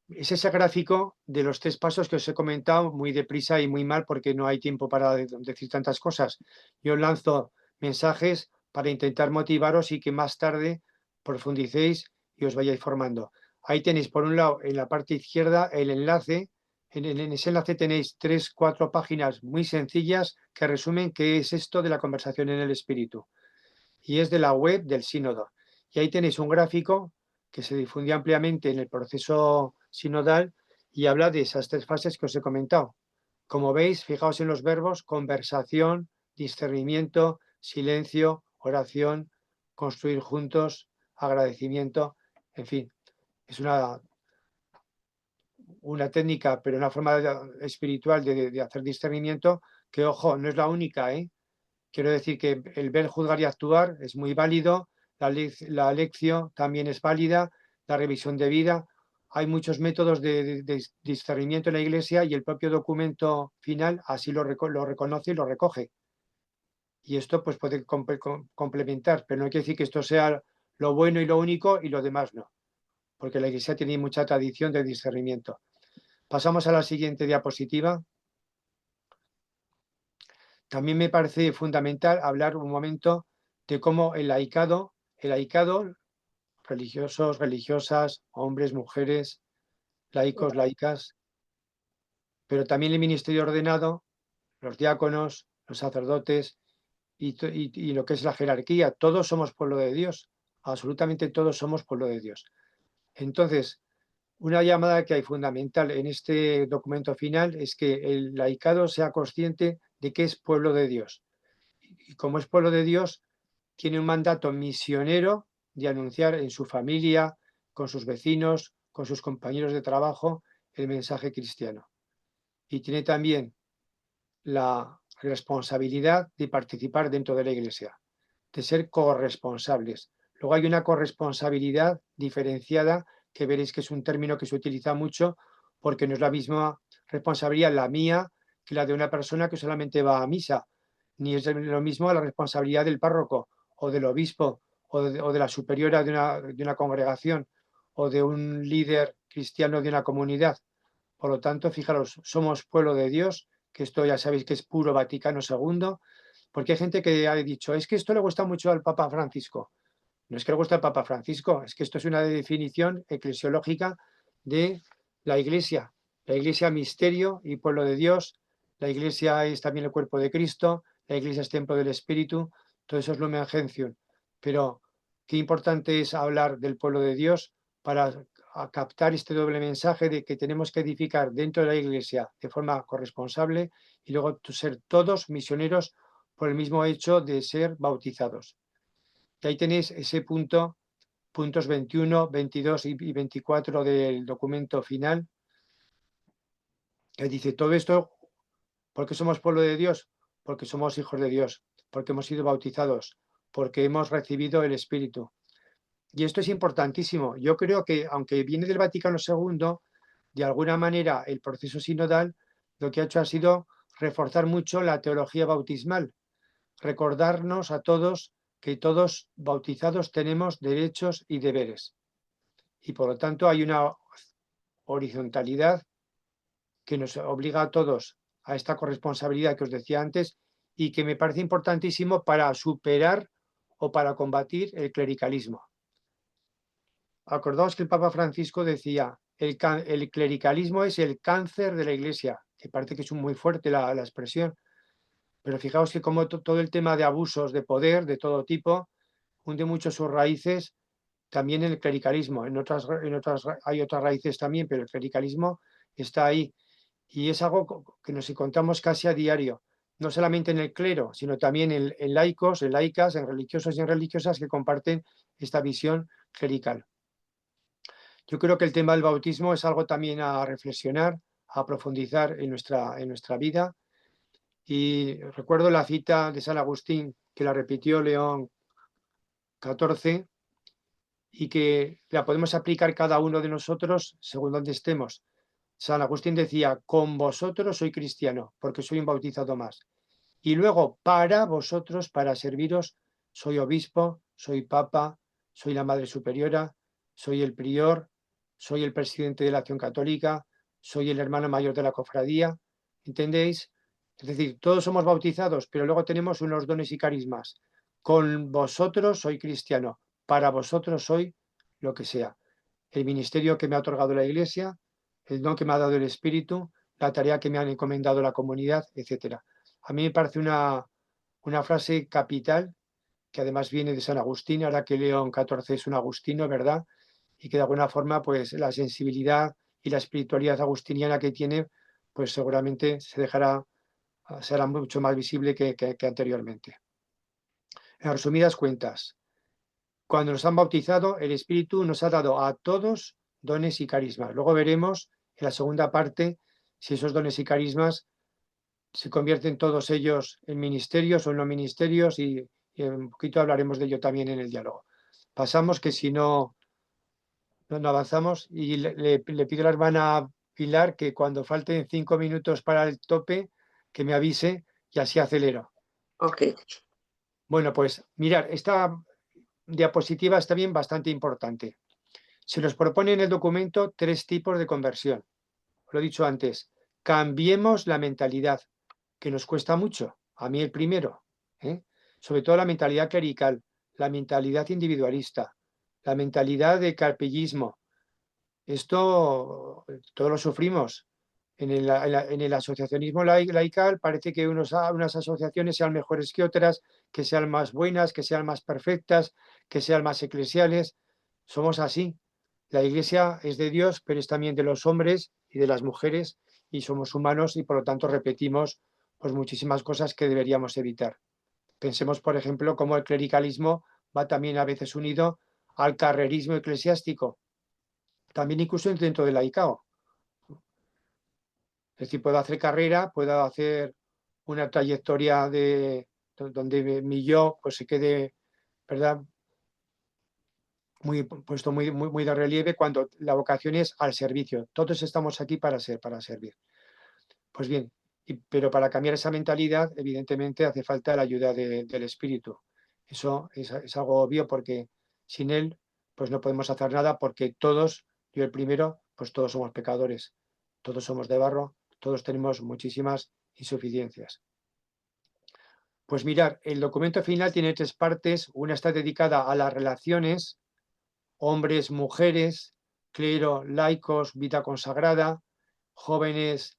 Es ese gráfico de los 3 pasos que os he comentado muy deprisa y muy mal porque no hay tiempo para decir tantas cosas. Yo lanzo mensajes para intentar motivaros y que más tarde profundicéis y os vayáis formando. Ahí tenéis por un lado en la parte izquierda el enlace. En ese enlace tenéis 3, 4 páginas muy sencillas que resumen qué es esto de la conversación en el espíritu. Y es de la web del sínodo. Y ahí tenéis un gráfico que se difundió ampliamente en el proceso sinodal y habla de esas 3 fases que os he comentado. Como veis, fijaos en los verbos conversación, discernimiento, silencio, oración, construir juntos, agradecimiento, en fin, es una técnica, pero una forma espiritual de hacer discernimiento que, ojo, no es la única, ¿eh? Quiero decir que el ver, juzgar y actuar es muy válido, la lección también es válida, la revisión de vida. Hay muchos métodos de discernimiento en la Iglesia y el propio documento final así lo reconoce y lo recoge. Y esto pues puede complementar, pero no quiere decir que esto sea lo bueno y lo único y lo demás no, porque la Iglesia tiene mucha tradición de discernimiento. Pasamos a la siguiente diapositiva. También me parece fundamental hablar un momento de cómo el laicado, religiosos, religiosas, hombres, mujeres, laicos, laicas, pero también el ministerio ordenado, los diáconos, los sacerdotes y lo que es la jerarquía, todos somos pueblo de Dios, absolutamente todos somos pueblo de Dios. Entonces, una llamada que hay fundamental en este documento final es que el laicado sea consciente de que es pueblo de Dios. Y como es pueblo de Dios, tiene un mandato misionero de anunciar en su familia, con sus vecinos, con sus compañeros de trabajo, el mensaje cristiano. Y tiene también la responsabilidad de participar dentro de la Iglesia, de ser corresponsables. Luego hay una corresponsabilidad diferenciada, que veréis que es un término que se utiliza mucho, porque no es la misma responsabilidad la mía que la de una persona que solamente va a misa, ni es lo mismo la responsabilidad del párroco o del obispo o de la superiora de una congregación o de un líder cristiano de una comunidad. Por lo tanto, fijaros, somos pueblo de Dios, que esto ya sabéis que es puro Vaticano II, porque hay gente que ha dicho, es que esto le gusta mucho al Papa Francisco. No es que le guste al Papa Francisco, es que esto es una definición eclesiológica de la Iglesia. La Iglesia misterio y pueblo de Dios, la Iglesia es también el cuerpo de Cristo, la Iglesia es templo del Espíritu, todo eso es Lumen Gentium. Pero qué importante es hablar del pueblo de Dios para captar este doble mensaje de que tenemos que edificar dentro de la Iglesia de forma corresponsable y luego ser todos misioneros por el mismo hecho de ser bautizados. Y ahí tenéis ese puntos 21, 22 y 24 del documento final, que dice todo esto, ¿por qué somos pueblo de Dios? Porque somos hijos de Dios, porque hemos sido bautizados, porque hemos recibido el Espíritu. Y esto es importantísimo. Yo creo que, aunque viene del Vaticano II, de alguna manera el proceso sinodal lo que ha hecho ha sido reforzar mucho la teología bautismal, recordarnos a todos que todos bautizados tenemos derechos y deberes. y por lo tanto hay una horizontalidad que nos obliga a todos a esta corresponsabilidad que os decía antes y que me parece importantísimo para superar o para combatir el clericalismo. Acordaos que el Papa Francisco decía, el clericalismo es el cáncer de la Iglesia, que parece que es muy fuerte la expresión, pero fijaos que como todo el tema de abusos de poder de todo tipo hunde mucho sus raíces también en el clericalismo. En otras hay otras raíces también, pero el clericalismo está ahí. Y es algo que nos encontramos casi a diario, no solamente en el clero, sino también en laicos, en laicas, en religiosos y en religiosas que comparten esta visión clerical. Yo creo que el tema del bautismo es algo también a reflexionar, a profundizar en nuestra vida. Y recuerdo la cita de San Agustín, que la repitió León XIV, y que la podemos aplicar cada uno de nosotros según donde estemos. San Agustín decía, con vosotros soy cristiano, porque soy un bautizado más. Y luego, para vosotros, para serviros, soy obispo, soy papa, soy la madre superiora, soy el prior, soy el presidente de la Acción Católica, soy el hermano mayor de la cofradía. ¿Entendéis? Es decir, todos somos bautizados, pero luego tenemos unos dones y carismas. Con vosotros soy cristiano, para vosotros soy lo que sea. El ministerio que me ha otorgado la Iglesia, el don que me ha dado el Espíritu, la tarea que me han encomendado la comunidad, etcétera. A mí me parece una frase capital, que además viene de San Agustín, ahora que León XIV es un agustino, ¿verdad? Y que de alguna forma, pues la sensibilidad y la espiritualidad agustiniana que tiene, pues seguramente será mucho más visible que anteriormente. En resumidas cuentas, cuando nos han bautizado, el Espíritu nos ha dado a todos dones y carismas. Luego veremos en la segunda parte si esos dones y carismas se convierten todos ellos en ministerios o no ministerios y un poquito hablaremos de ello también en el diálogo. Pasamos que si no avanzamos y le pido a la hermana Pilar que cuando falten 5 minutos para el tope, que me avise y así acelero. Ok. Bueno, pues mirar, esta diapositiva está bien bastante importante. Se nos propone en el documento 3 tipos de conversión. Lo he dicho antes, cambiemos la mentalidad, que nos cuesta mucho. A mí el primero, ¿eh? Sobre todo la mentalidad clerical, la mentalidad individualista, la mentalidad de carpellismo. Esto todos lo sufrimos. En el asociacionismo laical parece que unas asociaciones sean mejores que otras, que sean más buenas, que sean más perfectas, que sean más eclesiales. Somos así. La Iglesia es de Dios, pero es también de los hombres y de las mujeres, y somos humanos y por lo tanto repetimos pues, muchísimas cosas que deberíamos evitar. Pensemos, por ejemplo, cómo el clericalismo va también a veces unido al carrerismo eclesiástico, también incluso dentro del laicao. Es decir, puedo hacer carrera, puedo hacer una trayectoria donde mi yo pues, se quede, ¿verdad?, puesto muy de relieve cuando la vocación es al servicio. Todos estamos aquí para servir. Pues bien, pero para cambiar esa mentalidad, evidentemente hace falta la ayuda del Espíritu. Eso es algo obvio porque sin él pues no podemos hacer nada porque todos, yo el primero, pues todos somos pecadores, todos somos de barro, todos tenemos muchísimas insuficiencias. Pues mirar, el documento final tiene 3 partes. Una está dedicada a las relaciones, hombres, mujeres, clero, laicos, vida consagrada, jóvenes,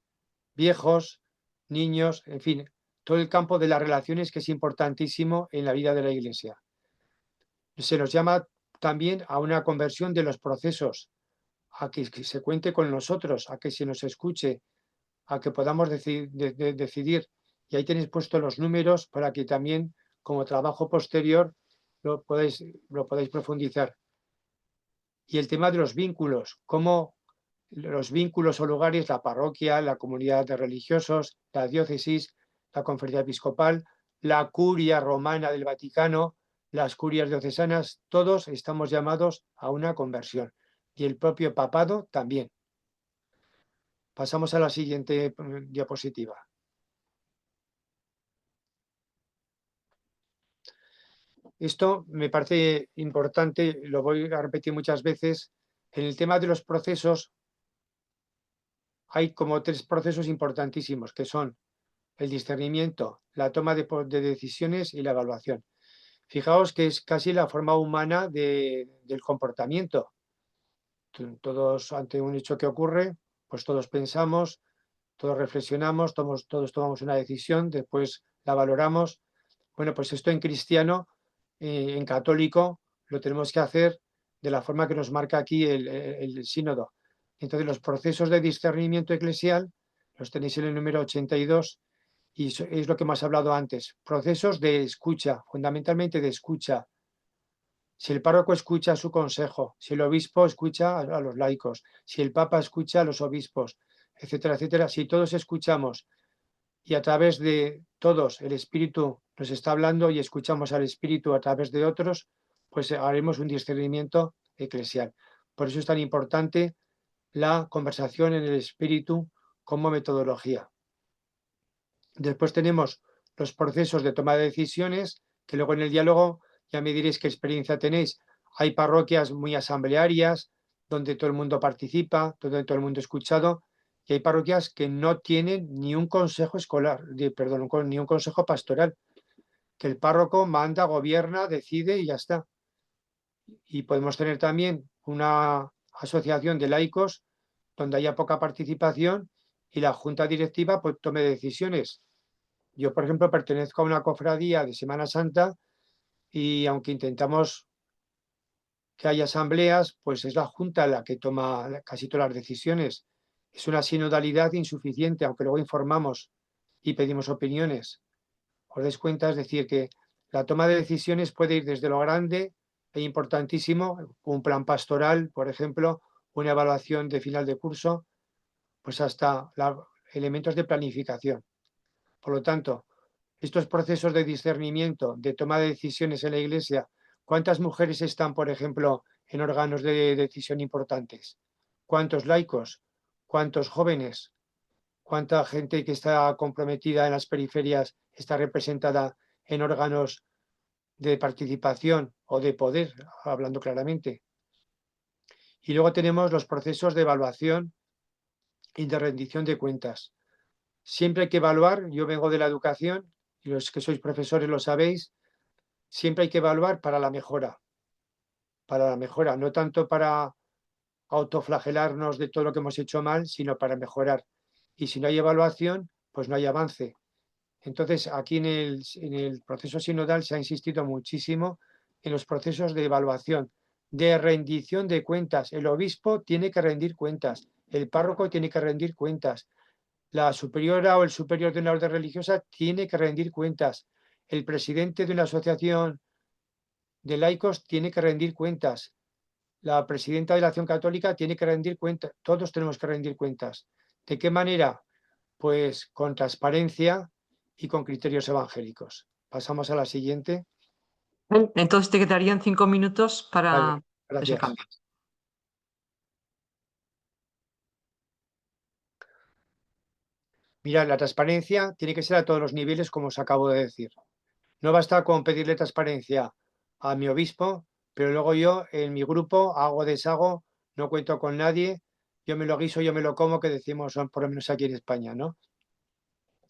viejos, niños, en fin, todo el campo de las relaciones que es importantísimo en la vida de la Iglesia. Se nos llama también a una conversión de los procesos, a que se cuente con nosotros, a que se nos escuche, a que podamos decidir. Y ahí tenéis puestos los números para que también, como trabajo posterior, lo podáis profundizar. Y el tema de los vínculos, cómo los vínculos o lugares, la parroquia, la comunidad de religiosos, la diócesis, la conferencia episcopal, la curia romana del Vaticano, las curias diocesanas, todos estamos llamados a una conversión. Y el propio papado también. Pasamos a la siguiente diapositiva. Esto me parece importante, lo voy a repetir muchas veces. En el tema de los procesos hay como 3 procesos importantísimos, que son el discernimiento, la toma de decisiones y la evaluación. Fijaos que es casi la forma humana del comportamiento. Todos, ante un hecho que ocurre, pues todos pensamos, todos reflexionamos, todos tomamos una decisión, después la valoramos. Bueno, pues esto en cristiano, en católico, lo tenemos que hacer de la forma que nos marca aquí el sínodo. Entonces, los procesos de discernimiento eclesial los tenéis en el número 82 y es lo que hemos hablado antes. Procesos de escucha, fundamentalmente de escucha. Si el párroco escucha su consejo, si el obispo escucha a los laicos, si el papa escucha a los obispos, etcétera, etcétera, si todos escuchamos y a través de todos el Espíritu nos está hablando y escuchamos al Espíritu a través de otros, pues haremos un discernimiento eclesial. Por eso es tan importante la conversación en el Espíritu como metodología. Después tenemos los procesos de toma de decisiones, que luego en el diálogo ya me diréis qué experiencia tenéis. Hay parroquias muy asamblearias, donde todo el mundo participa, donde todo el mundo es escuchado, y hay parroquias que no tienen ni un consejo escolar, ni un consejo pastoral, que el párroco manda, gobierna, decide y ya está. Y podemos tener también una asociación de laicos donde haya poca participación y la junta directiva pues tome decisiones. Yo, por ejemplo, pertenezco a una cofradía de Semana Santa y aunque intentamos que haya asambleas, pues es la Junta la que toma casi todas las decisiones. Es una sinodalidad insuficiente, aunque luego informamos y pedimos opiniones. ¿Os dais cuenta? Es decir, que la toma de decisiones puede ir desde lo grande e importantísimo, un plan pastoral, por ejemplo, una evaluación de final de curso, pues hasta elementos de planificación. Por lo tanto, estos procesos de discernimiento, de toma de decisiones en la Iglesia, ¿cuántas mujeres están, por ejemplo, en órganos de decisión importantes? ¿Cuántos laicos? ¿Cuántos jóvenes? ¿Cuánta gente que está comprometida en las periferias está representada en órganos de participación o de poder, hablando claramente? Y luego tenemos los procesos de evaluación y de rendición de cuentas. Siempre hay que evaluar, yo vengo de la educación, y los que sois profesores lo sabéis, siempre hay que evaluar para la mejora, no tanto para autoflagelarnos de todo lo que hemos hecho mal, sino para mejorar. Y si no hay evaluación, pues no hay avance. Entonces, aquí en el proceso sinodal se ha insistido muchísimo en los procesos de evaluación, de rendición de cuentas. El obispo tiene que rendir cuentas, el párroco tiene que rendir cuentas, la superiora o el superior de una orden religiosa tiene que rendir cuentas, el presidente de una asociación de laicos tiene que rendir cuentas, la presidenta de la Acción Católica tiene que rendir cuentas, todos tenemos que rendir cuentas. ¿De qué manera? Pues con transparencia y con criterios evangélicos. Pasamos a la siguiente. Entonces te quedarían 5 minutos para Vale, ese gracias. cambio. Mirad, la transparencia tiene que ser a todos los niveles, como os acabo de decir. No basta con pedirle transparencia a mi obispo, pero luego yo en mi grupo hago, deshago, no cuento con nadie, yo me lo guiso, yo me lo como, que decimos por lo menos aquí en España, ¿no?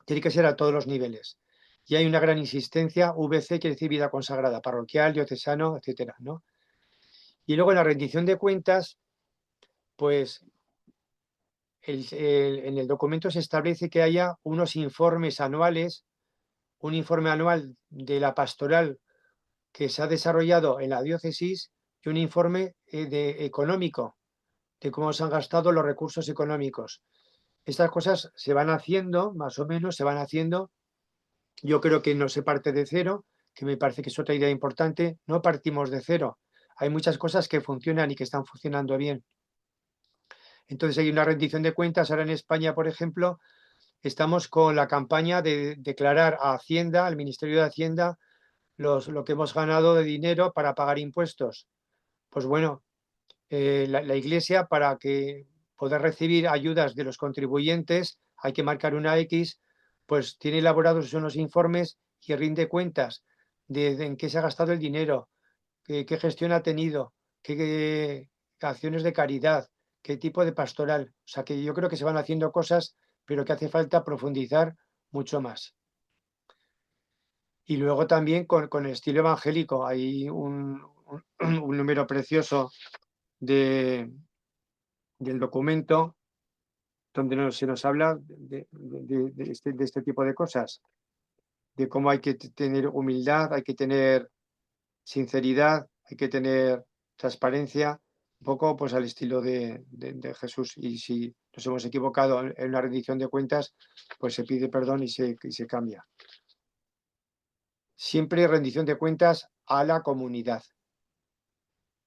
Tiene que ser a todos los niveles. Y hay una gran insistencia, VC quiere decir vida consagrada, parroquial, diocesano, etcétera, ¿no? Y luego en la rendición de cuentas, pues en el documento se establece que haya unos informes anuales, un informe anual de la pastoral que se ha desarrollado en la diócesis y un informe económico, de cómo se han gastado los recursos económicos. Estas cosas se van haciendo, más o menos, se van haciendo. Yo creo que no se parte de cero, que me parece que es otra idea importante. No partimos de cero. Hay muchas cosas que funcionan y que están funcionando bien. Entonces hay una rendición de cuentas. Ahora en España, por ejemplo, estamos con la campaña de declarar a Hacienda, al Ministerio de Hacienda, lo que hemos ganado de dinero para pagar impuestos. Pues bueno, la Iglesia, para que poder recibir ayudas de los contribuyentes, hay que marcar una X, pues tiene elaborados unos informes y rinde cuentas de en qué se ha gastado el dinero, qué gestión ha tenido, acciones de caridad, qué tipo de pastoral. O sea, que yo creo que se van haciendo cosas, pero que hace falta profundizar mucho más. Y luego también con el estilo evangélico. Hay un número precioso del documento donde se nos habla de este tipo de cosas, de cómo hay que tener humildad, hay que tener sinceridad, hay que tener transparencia, un poco pues al estilo de Jesús. Y si nos hemos equivocado en una rendición de cuentas, pues se pide perdón y se cambia. Siempre rendición de cuentas a la comunidad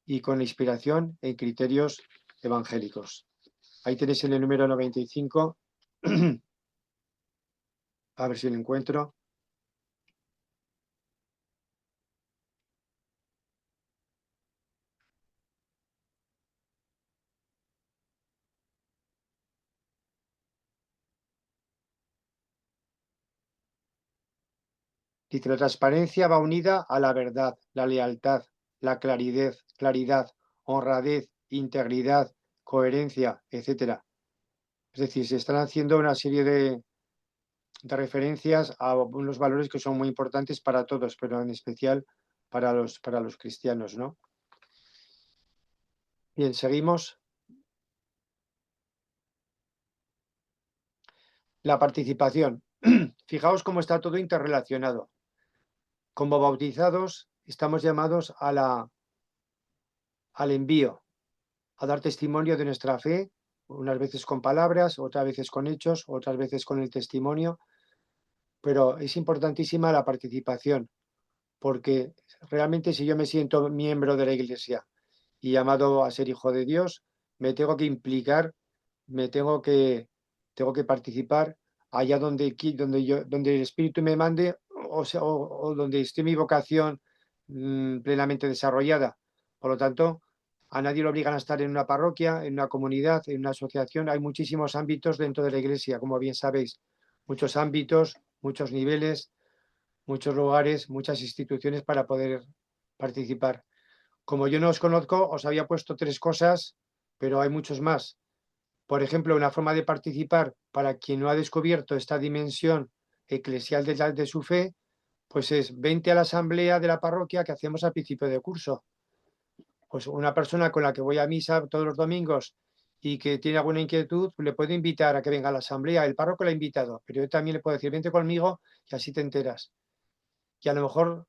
y con inspiración en criterios evangélicos. Ahí tenéis en el número 95. A ver si lo encuentro. Dice, la transparencia va unida a la verdad, la lealtad, la claridad, honradez, integridad, coherencia, etc. Es decir, se están haciendo una serie de referencias a unos valores que son muy importantes para todos, pero en especial para los cristianos, ¿no? Bien, seguimos. La participación. Fijaos cómo está todo interrelacionado. Como bautizados, estamos llamados al envío, a dar testimonio de nuestra fe, unas veces con palabras, otras veces con hechos, otras veces con el testimonio, pero es importantísima la participación, porque realmente si yo me siento miembro de la Iglesia y llamado a ser hijo de Dios, me tengo que implicar, tengo que participar allá donde el Espíritu me mande, o donde esté mi vocación plenamente desarrollada. Por lo tanto, a nadie lo obligan a estar en una parroquia, en una comunidad, en una asociación. Hay muchísimos ámbitos dentro de la Iglesia, como bien sabéis. Muchos ámbitos, muchos niveles, muchos lugares, muchas instituciones para poder participar. Como yo no os conozco, os había puesto 3 cosas, pero hay muchos más. Por ejemplo, una forma de participar para quien no ha descubierto esta dimensión eclesial de su fe, pues es vente a la asamblea de la parroquia que hacemos al principio de curso. Pues una persona con la que voy a misa todos los domingos y que tiene alguna inquietud, le puedo invitar a que venga a la asamblea. El párroco le ha invitado, pero yo también le puedo decir, vente conmigo y así te enteras. Y a lo mejor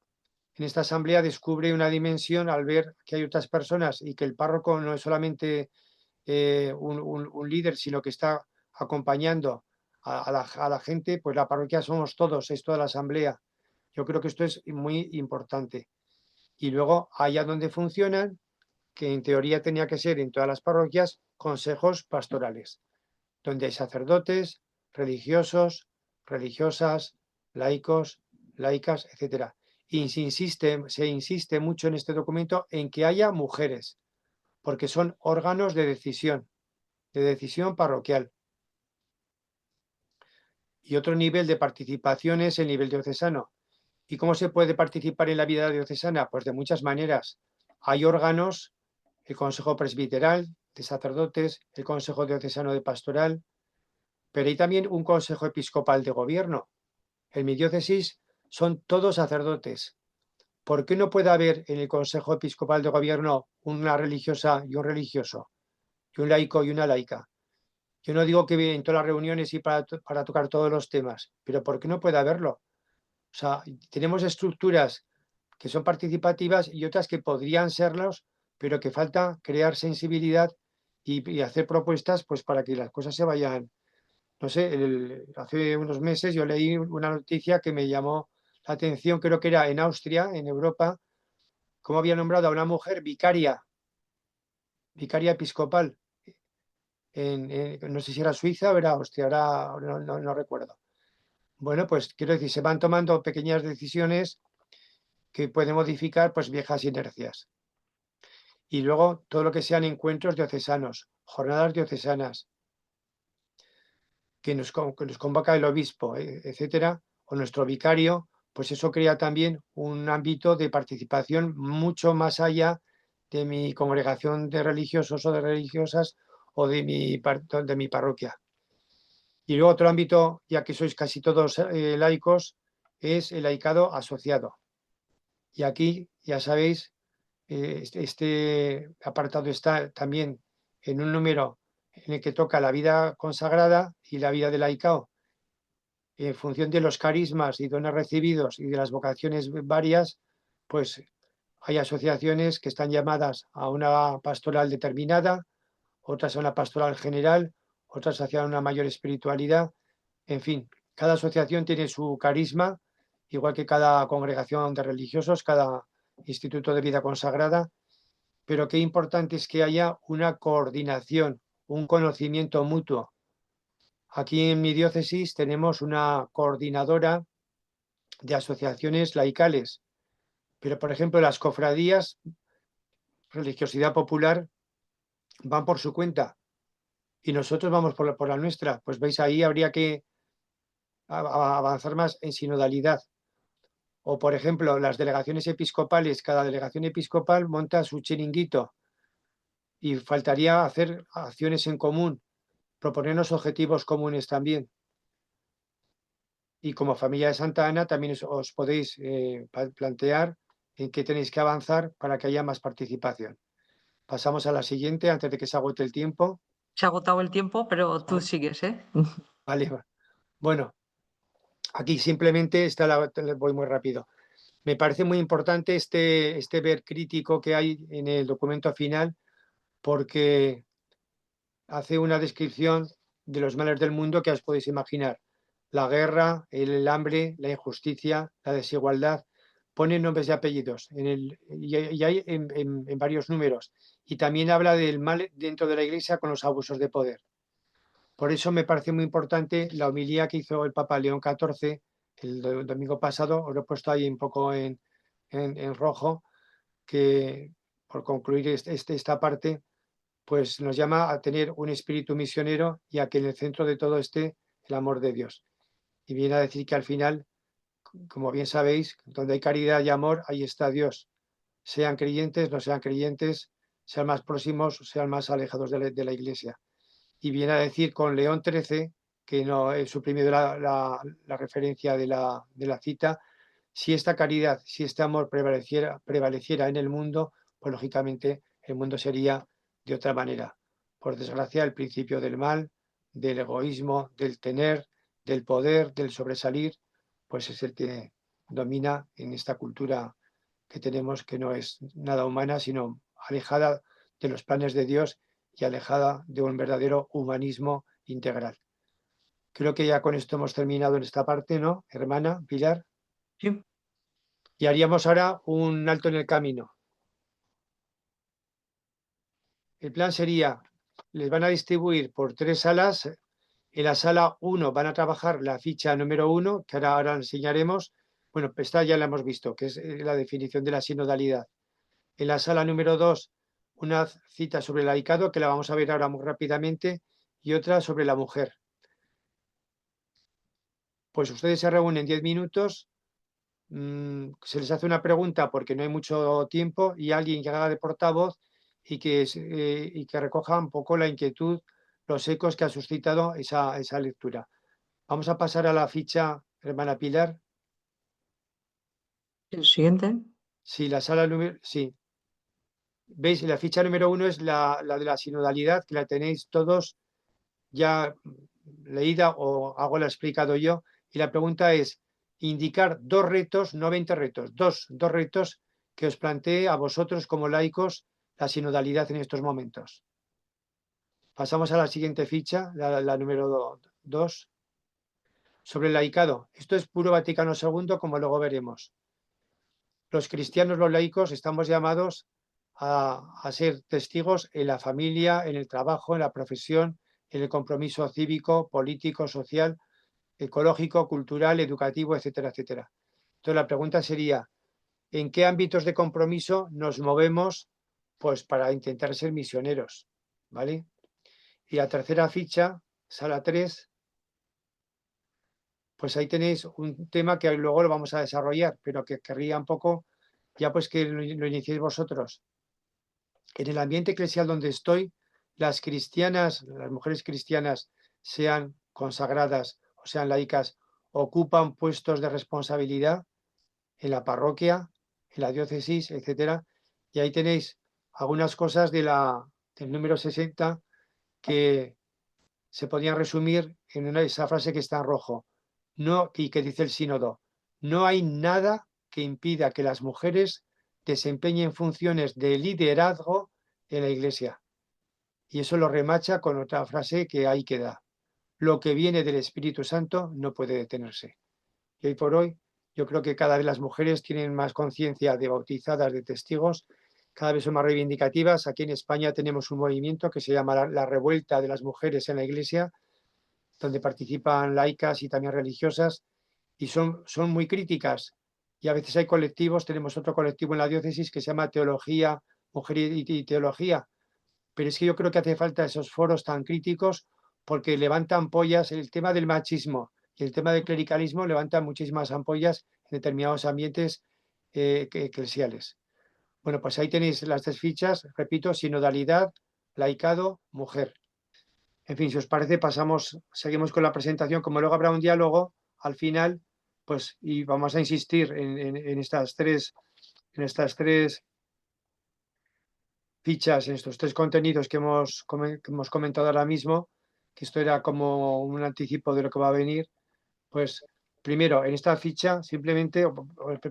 en esta asamblea descubre una dimensión al ver que hay otras personas y que el párroco no es solamente un líder, sino que está acompañando a la gente, pues la parroquia somos todos, es toda la asamblea. Yo creo que esto es muy importante. Y luego, allá donde funcionan, que en teoría tenía que ser en todas las parroquias, consejos pastorales, donde hay sacerdotes, religiosos, religiosas, laicos, laicas, etc. Y se insiste mucho en este documento en que haya mujeres, porque son órganos de decisión parroquial. Y otro nivel de participación es el nivel diocesano. ¿Y cómo se puede participar en la vida diocesana? Pues de muchas maneras. Hay órganos, el Consejo Presbiteral de Sacerdotes, el Consejo Diocesano de Pastoral, pero hay también un Consejo Episcopal de Gobierno. En mi diócesis son todos sacerdotes. ¿Por qué no puede haber en el Consejo Episcopal de Gobierno una religiosa y un religioso, y un laico y una laica? Yo no digo que en todas las reuniones y para tocar todos los temas, pero ¿por qué no puede haberlo? O sea, tenemos estructuras que son participativas y otras que podrían serlos, pero que falta crear sensibilidad y hacer propuestas pues para que las cosas se vayan. No sé, hace unos meses yo leí una noticia que me llamó la atención, creo que era en Austria, en Europa, cómo había nombrado a una mujer vicaria episcopal. No sé si era Suiza o era Austria, ahora no recuerdo. Bueno, pues quiero decir, se van tomando pequeñas decisiones que pueden modificar pues viejas inercias. Y luego todo lo que sean encuentros diocesanos, jornadas diocesanas, que nos convoca el obispo, etcétera, o nuestro vicario, pues eso crea también un ámbito de participación mucho más allá de mi congregación de religiosos o de religiosas o de mi parroquia. Y luego otro ámbito, ya que sois casi todos laicos, es el laicado asociado. Y aquí, ya sabéis, este apartado está también en un número en el que toca la vida consagrada y la vida de laicao. En función de los carismas y dones recibidos y de las vocaciones varias, pues hay asociaciones que están llamadas a una pastoral determinada, otras a una pastoral general, otras hacia una mayor espiritualidad. En fin, cada asociación tiene su carisma, igual que cada congregación de religiosos, cada instituto de vida consagrada, pero qué importante es que haya una coordinación, un conocimiento mutuo. Aquí en mi diócesis tenemos una coordinadora de asociaciones laicales, pero por ejemplo las cofradías, religiosidad popular, van por su cuenta y nosotros vamos por la nuestra. Pues veis, ahí habría que avanzar más en sinodalidad. O, por ejemplo, las delegaciones episcopales, cada delegación episcopal monta su chiringuito y faltaría hacer acciones en común, proponernos objetivos comunes también. Y como familia de Santa Ana también os podéis plantear en qué tenéis que avanzar para que haya más participación. Pasamos a la siguiente antes de que se agote el tiempo. Se ha agotado el tiempo, pero tú sigues, ¿eh? Vale. Bueno, aquí simplemente voy muy rápido. Me parece muy importante este ver crítico que hay en el documento final, porque hace una descripción de los males del mundo que os podéis imaginar. La guerra, el hambre, la injusticia, la desigualdad. Pone nombres y apellidos y hay en varios números. Y también habla del mal dentro de la Iglesia con los abusos de poder. Por eso me parece muy importante la homilía que hizo el Papa León XIV el domingo pasado. Os lo he puesto ahí un poco en rojo, que por concluir esta parte, pues nos llama a tener un espíritu misionero y a que en el centro de todo esté el amor de Dios. Y viene a decir que al final, como bien sabéis, donde hay caridad y amor, ahí está Dios. Sean creyentes, no sean creyentes, sean más próximos, sean más alejados de la Iglesia. Y viene a decir con León XIII, que no he suprimido la referencia de la cita, si esta caridad, si este amor prevaleciera en el mundo, pues lógicamente el mundo sería de otra manera. Por desgracia, el principio del mal, del egoísmo, del tener, del poder, del sobresalir, pues es el que domina en esta cultura que tenemos, que no es nada humana, sino alejada de los planes de Dios y alejada de un verdadero humanismo integral. Creo que ya con esto hemos terminado en esta parte, ¿no, hermana Pilar? Sí. Y haríamos ahora un alto en el camino. El plan sería, les van a distribuir por 3 salas. En la sala 1 van a trabajar la ficha número 1, que ahora enseñaremos. Bueno, esta ya la hemos visto, que es la definición de la sinodalidad. En la sala número 2, una cita sobre el laicado, que la vamos a ver ahora muy rápidamente, y otra sobre la mujer. Pues ustedes se reúnen 10 minutos, se les hace una pregunta porque no hay mucho tiempo y alguien que haga de portavoz y que recoja un poco la inquietud, los ecos que ha suscitado esa lectura. Vamos a pasar a la ficha, hermana Pilar. El siguiente. Sí, la sala número... Sí. ¿Veis? La ficha número 1 es la de la sinodalidad, que la tenéis todos ya leída o algo la he explicado yo. Y la pregunta es indicar 2 retos, no 20 retos, dos retos que os plantee a vosotros como laicos la sinodalidad en estos momentos. Pasamos a la siguiente ficha, la número 2, sobre el laicado. Esto es puro Vaticano II, como luego veremos. Los cristianos, los laicos, estamos llamados a ser testigos en la familia, en el trabajo, en la profesión, en el compromiso cívico, político, social, ecológico, cultural, educativo, etcétera, etcétera. Entonces la pregunta sería, ¿en qué ámbitos de compromiso nos movemos pues para intentar ser misioneros? ¿Vale? Y la tercera ficha, sala 3, pues ahí tenéis un tema que luego lo vamos a desarrollar, pero que querría un poco ya pues que lo iniciéis vosotros. en el ambiente eclesial donde estoy, las cristianas, las mujeres cristianas, sean consagradas o sean laicas, ocupan puestos de responsabilidad en la parroquia, en la diócesis, etcétera. Y ahí tenéis algunas cosas del número 60 que se podían resumir en esa frase que está en rojo, no, y que dice el sínodo: no hay nada que impida que las mujeres desempeñen funciones de liderazgo en la Iglesia. Y eso lo remacha con otra frase que ahí queda: lo que viene del Espíritu Santo no puede detenerse. Y hoy por hoy yo creo que cada vez las mujeres tienen más conciencia de bautizadas, de testigos, cada vez son más reivindicativas. Aquí en España tenemos un movimiento que se llama la Revuelta de las Mujeres en la Iglesia, donde participan laicas y también religiosas, y son muy críticas. Y a veces hay colectivos, tenemos otro colectivo en la diócesis que se llama Teología, Mujer y Teología, pero es que yo creo que hace falta esos foros tan críticos porque levantan ampollas. El tema del machismo y el tema del clericalismo levantan muchísimas ampollas en determinados ambientes eclesiales. Bueno, pues ahí tenéis las 3 fichas, repito: sinodalidad, laicado, mujer. En fin, si os parece, seguimos con la presentación. Como luego habrá un diálogo al final, pues, y vamos a insistir en estas tres fichas, en estos 3 contenidos que hemos comentado ahora mismo, que esto era como un anticipo de lo que va a venir. Pues primero, en esta ficha, simplemente,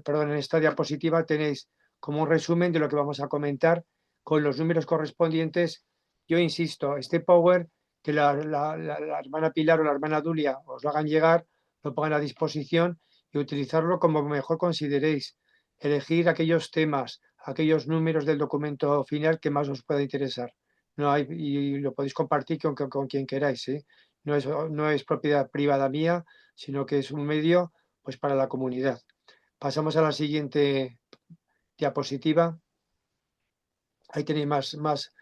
perdón, en esta diapositiva tenéis como un resumen de lo que vamos a comentar con los números correspondientes. Yo insisto, este Power, que la hermana Pilar o la hermana Dulia os lo hagan llegar, lo pongan a disposición y utilizarlo como mejor consideréis. Elegir aquellos temas, aquellos números del documento final que más os pueda interesar. No hay, y lo podéis compartir con quien queráis, ¿eh? No es propiedad privada mía, sino que es un medio, pues, para la comunidad. Pasamos a la siguiente diapositiva. Ahí tenéis más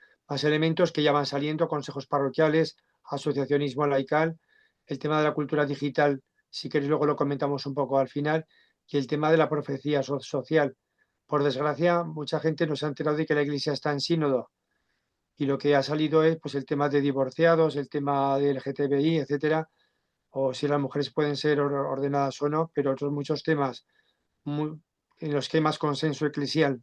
elementos que ya van saliendo: consejos parroquiales, asociacionismo laical, el tema de la cultura digital, si queréis luego lo comentamos un poco al final, y el tema de la profecía social. Por desgracia, mucha gente no se ha enterado de que la Iglesia está en sínodo, y lo que ha salido es, pues, el tema de divorciados, el tema del LGTBI, etcétera, o si las mujeres pueden ser ordenadas o no, pero otros muchos temas en los que hay más consenso eclesial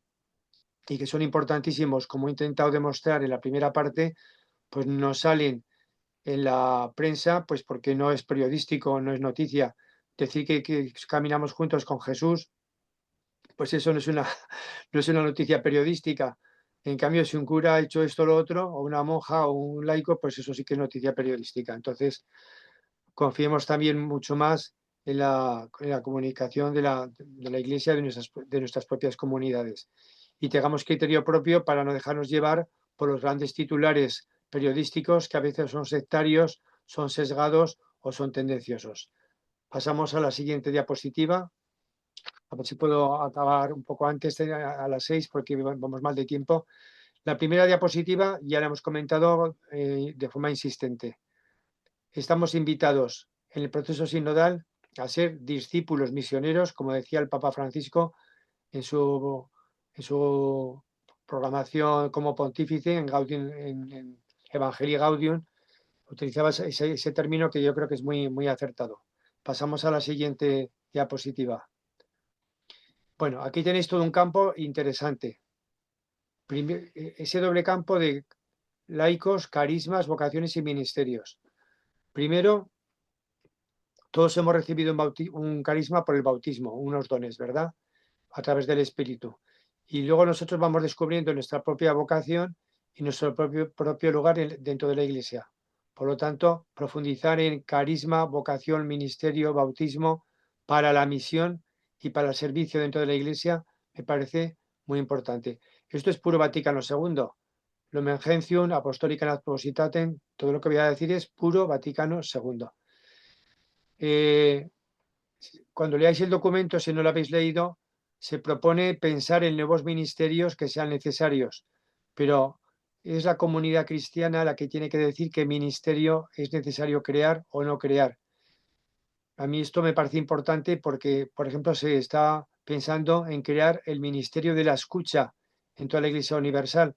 y que son importantísimos, como he intentado demostrar en la primera parte, pues no salen en la prensa, pues porque no es periodístico, no es noticia. Decir que caminamos juntos con Jesús, pues eso no es no es una noticia periodística. En cambio, si un cura ha hecho esto o lo otro, o una monja o un laico, pues eso sí que es noticia periodística. Entonces, confiemos también mucho más en la comunicación de la Iglesia, de nuestras propias comunidades, y tengamos criterio propio para no dejarnos llevar por los grandes titulares periodísticos que a veces son sectarios, son sesgados o son tendenciosos. Pasamos a la siguiente diapositiva. A ver si puedo acabar un poco antes a las 6, porque vamos mal de tiempo. La primera diapositiva ya la hemos comentado de forma insistente. Estamos invitados en el proceso sinodal a ser discípulos misioneros, como decía el Papa Francisco en su programación como pontífice en Evangelii Gaudium. Utilizaba ese término que yo creo que es muy acertado. Pasamos a la siguiente diapositiva. Bueno, aquí tenéis todo un campo interesante. Ese doble campo de laicos, carismas, vocaciones y ministerios. Primero, todos hemos recibido un carisma por el bautismo, unos dones, ¿verdad? A través del Espíritu. Y luego nosotros vamos descubriendo nuestra propia vocación y nuestro propio lugar dentro de la Iglesia. Por lo tanto, profundizar en carisma, vocación, ministerio, bautismo para la misión y para el servicio dentro de la Iglesia me parece muy importante. Esto es puro Vaticano II. Lumen Gentium, Apostolica Adpositatem, todo lo que voy a decir es puro Vaticano II. Cuando leáis el documento, si no lo habéis leído, se propone pensar en nuevos ministerios que sean necesarios, pero es la comunidad cristiana la que tiene que decir qué ministerio es necesario crear o no crear. A mí esto me parece importante porque, por ejemplo, se está pensando en crear el ministerio de la escucha en toda la Iglesia Universal,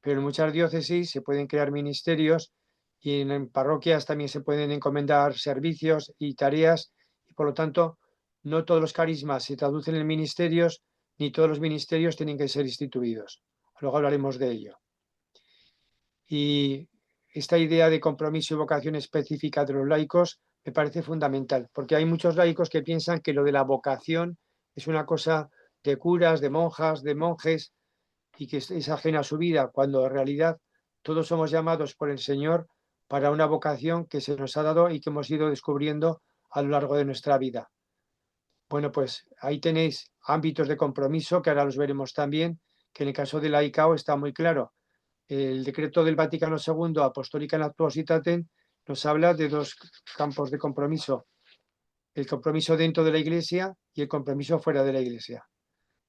pero en muchas diócesis se pueden crear ministerios y en parroquias también se pueden encomendar servicios y tareas y por lo tanto no todos los carismas se traducen en ministerios ni todos los ministerios tienen que ser instituidos. Luego hablaremos de ello. Y esta idea de compromiso y vocación específica de los laicos me parece fundamental, porque hay muchos laicos que piensan que lo de la vocación es una cosa de curas, de monjas, de monjes, y que es ajena a su vida, cuando en realidad todos somos llamados por el Señor para una vocación que se nos ha dado y que hemos ido descubriendo a lo largo de nuestra vida. Bueno, pues ahí tenéis ámbitos de compromiso, que ahora los veremos también, que en el caso de la ICAO está muy claro. El decreto del Vaticano II, Apostolica in Actuositatem, nos habla de dos campos de compromiso: el compromiso dentro de la Iglesia y el compromiso fuera de la Iglesia.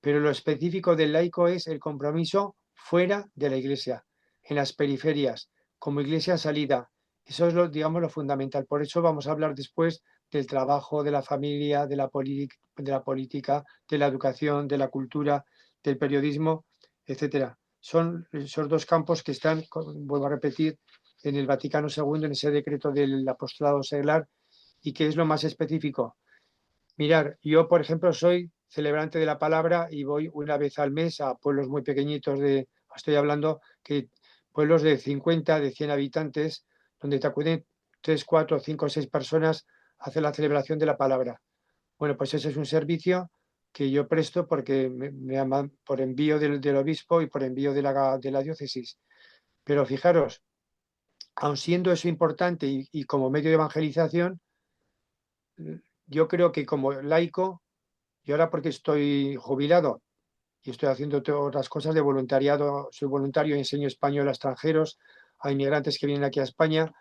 Pero lo específico del laico es el compromiso fuera de la Iglesia, en las periferias, como iglesia salida. Eso es lo fundamental. Por eso vamos a hablar después del trabajo, de la familia, de la política, de la educación, de la cultura, del periodismo, etcétera. Son esos dos campos que están, vuelvo a repetir, en el Vaticano II, en ese decreto del apostolado seglar, y que es lo más específico. Mirar, yo, por ejemplo, soy celebrante de la palabra y voy una vez al mes a pueblos muy pequeñitos estoy hablando que pueblos de 50, de 100 habitantes, donde te acuden 3, 4, 5, 6 personas a hacer la celebración de la palabra. Bueno, pues ese es un servicio que yo presto porque me llaman por envío del obispo y por envío de la diócesis. Pero fijaros, aun siendo eso importante y como medio de evangelización, yo creo que como laico, y ahora porque estoy jubilado y estoy haciendo otras cosas de voluntariado, soy voluntario y enseño español a extranjeros, a inmigrantes que vienen aquí a España,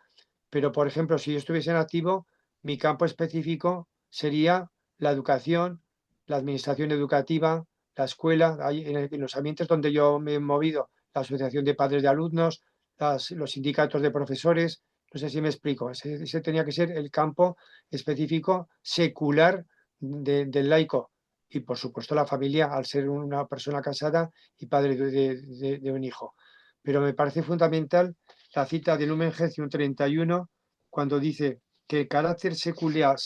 pero por ejemplo, si yo estuviese en activo, mi campo específico sería la educación, la administración educativa, la escuela, en los ambientes donde yo me he movido, la asociación de padres de alumnos, los sindicatos de profesores, no sé si me explico, ese tenía que ser el campo específico secular del laico. Y por supuesto la familia, al ser una persona casada y padre de un hijo. Pero me parece fundamental la cita de Lumen Gentium 31, cuando dice que el carácter secular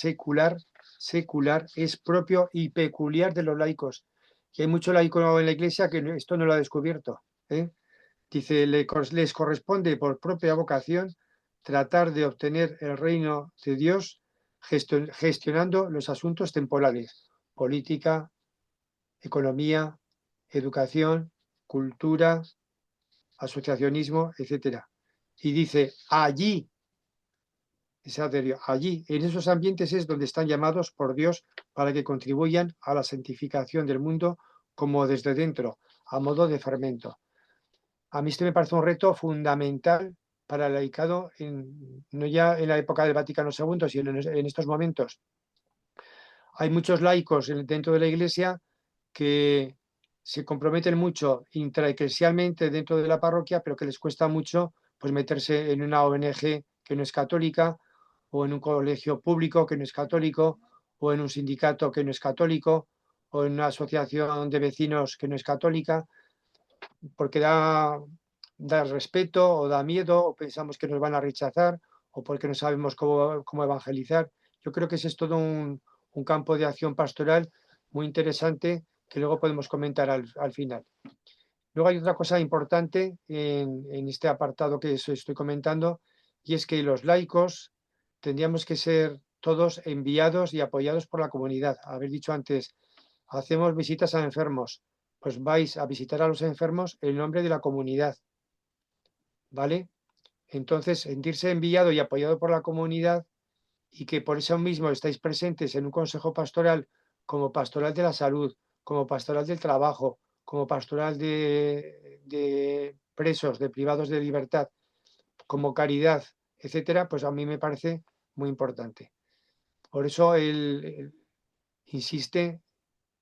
es propio y peculiar de los laicos. Y hay mucho laico en la Iglesia que esto no lo ha descubierto. Dice, les corresponde por propia vocación tratar de obtener el reino de Dios gestionando los asuntos temporales: política, economía, educación, cultura, asociacionismo, etcétera. Y dice, allí, en esos ambientes es donde están llamados por Dios para que contribuyan a la santificación del mundo como desde dentro, a modo de fermento. A mí esto me parece un reto fundamental para el laicado, no ya en la época del Vaticano II, sino en estos momentos. Hay muchos laicos dentro de la Iglesia que se comprometen mucho intraeclesialmente dentro de la parroquia, pero que les cuesta mucho pues meterse en una ONG que no es católica, o en un colegio público que no es católico, o en un sindicato que no es católico, o en una asociación de vecinos que no es católica, porque da respeto o da miedo, o pensamos que nos van a rechazar, o porque no sabemos cómo evangelizar. Yo creo que ese es todo un campo de acción pastoral muy interesante que luego podemos comentar al final. Luego hay otra cosa importante en este apartado que estoy comentando, y es que los laicos tendríamos que ser todos enviados y apoyados por la comunidad. Haber dicho antes, hacemos visitas a enfermos, pues vais a visitar a los enfermos en nombre de la comunidad, ¿vale? Entonces, sentirse enviado y apoyado por la comunidad, y que por eso mismo estáis presentes en un consejo pastoral como pastoral de la salud, como pastoral del trabajo, como pastoral de presos, de privados de libertad, como caridad, etcétera, pues a mí me parece muy importante. Por eso él insiste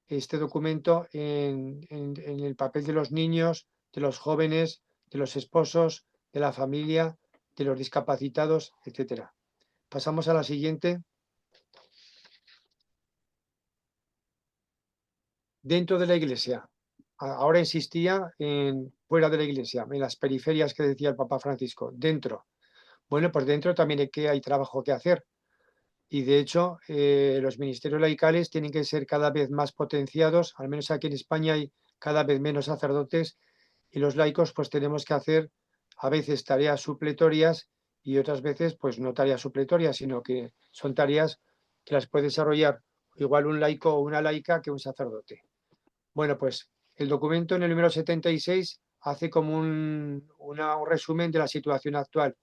este documento en el papel de los niños, de los jóvenes, de los esposos, de la familia, de los discapacitados, etcétera. Pasamos a la siguiente. Dentro de la Iglesia, ahora insistía en fuera de la iglesia, en las periferias que decía el Papa Francisco, dentro. Bueno, pues dentro también hay trabajo que hacer. Y de hecho, los ministerios laicales tienen que ser cada vez más potenciados, al menos aquí en España hay cada vez menos sacerdotes y los laicos pues tenemos que hacer a veces tareas supletorias y otras veces pues no tareas supletorias, sino que son tareas que las puede desarrollar igual un laico o una laica que un sacerdote. Bueno, pues el documento en el número 76 hace como un resumen de la situación actual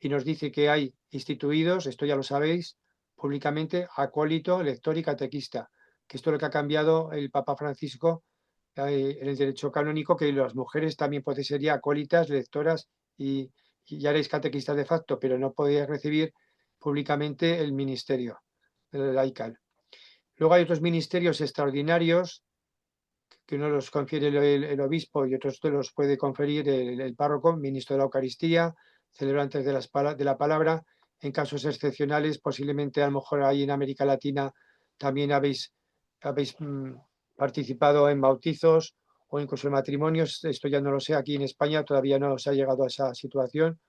y nos dice que hay instituidos, esto ya lo sabéis, públicamente acólito, lector y catequista, que esto es lo que ha cambiado el Papa Francisco en el derecho canónico, que las mujeres también pueden ser ya acólitas, lectoras y ya erais catequistas de facto, pero no podéis recibir públicamente el ministerio laical. Luego hay otros ministerios extraordinarios que uno los confiere el obispo y otros los puede conferir el párroco, ministro de la Eucaristía, celebrantes de la palabra. En casos excepcionales, posiblemente a lo mejor ahí en América Latina también habéis participado en bautizos o incluso en matrimonios. Esto ya no lo sé, aquí en España todavía no se ha llegado a esa situación.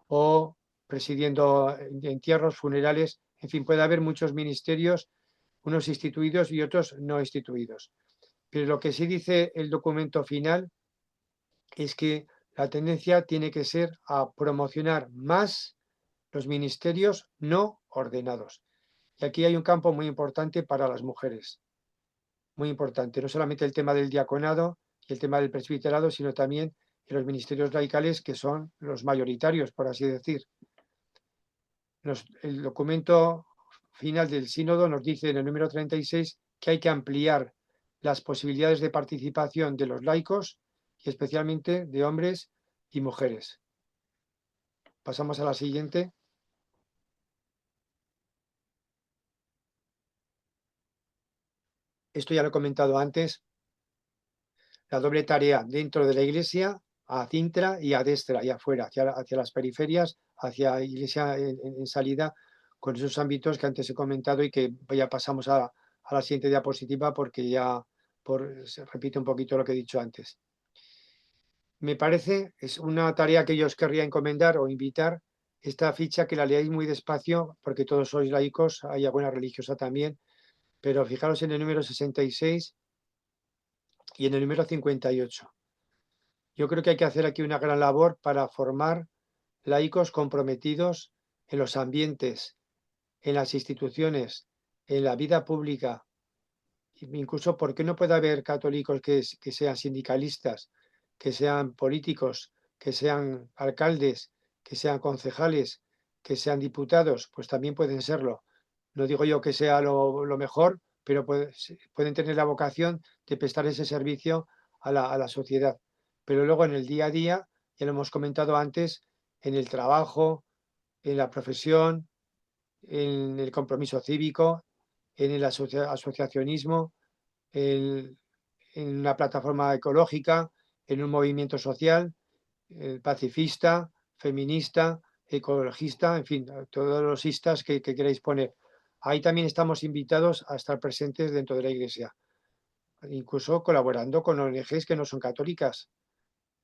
O presidiendo entierros, funerales, en fin, puede haber muchos ministerios, unos instituidos y otros no instituidos. Pero lo que sí dice el documento final es que la tendencia tiene que ser a promocionar más los ministerios no ordenados. Y aquí hay un campo muy importante para las mujeres, muy importante, no solamente el tema del diaconado y el tema del presbiterado, sino también en los ministerios laicales que son los mayoritarios, por así decir. El documento final del sínodo nos dice en el número 36 que hay que ampliar las posibilidades de participación de los laicos y especialmente de hombres y mujeres. Pasamos a la siguiente. Esto ya lo he comentado antes. La doble tarea dentro de la iglesia, a cintra y a destra y afuera, hacia las periferias, hacia iglesia en salida, con esos ámbitos que antes he comentado y que ya pasamos a la siguiente diapositiva porque ya se repite un poquito lo que he dicho antes. Me parece, es una tarea que yo os querría encomendar o invitar, esta ficha que la leáis muy despacio porque todos sois laicos, hay alguna religiosa también, pero fijaros en el número 66 y en el número 58. Yo creo que hay que hacer aquí una gran labor para formar laicos comprometidos en los ambientes, en las instituciones, en la vida pública. Incluso, ¿por qué no puede haber católicos que sean sindicalistas, que sean políticos, que sean alcaldes, que sean concejales, que sean diputados? Pues también pueden serlo. No digo yo que sea lo mejor, pero pueden tener la vocación de prestar ese servicio a la sociedad. Pero luego en el día a día, ya lo hemos comentado antes, en el trabajo, en la profesión, en el compromiso cívico, en el asociacionismo, en una plataforma ecológica, en un movimiento social, pacifista, feminista, ecologista, en fin, todos los istas que queráis poner. Ahí también estamos invitados a estar presentes dentro de la Iglesia, incluso colaborando con ONGs que no son católicas.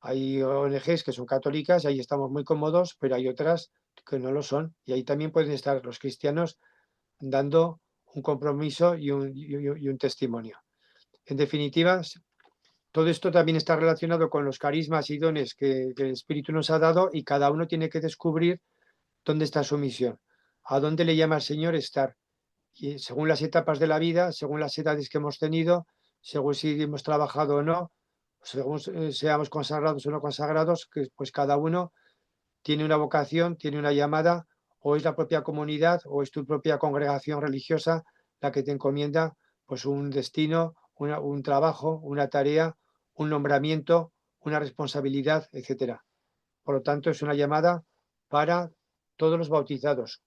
Hay ONGs que son católicas y ahí estamos muy cómodos, pero hay otras que no lo son. Y ahí también pueden estar los cristianos dando un compromiso y un testimonio. En definitiva, todo esto también está relacionado con los carismas y dones que el Espíritu nos ha dado y cada uno tiene que descubrir dónde está su misión, a dónde le llama el Señor estar. Y según las etapas de la vida, según las edades que hemos tenido, según si hemos trabajado o no, según seamos consagrados o no consagrados, pues cada uno tiene una vocación, tiene una llamada, o es la propia comunidad o es tu propia congregación religiosa la que te encomienda pues un destino, un trabajo, una tarea, un nombramiento, una responsabilidad, etcétera. Por lo tanto, es una llamada para todos los bautizados.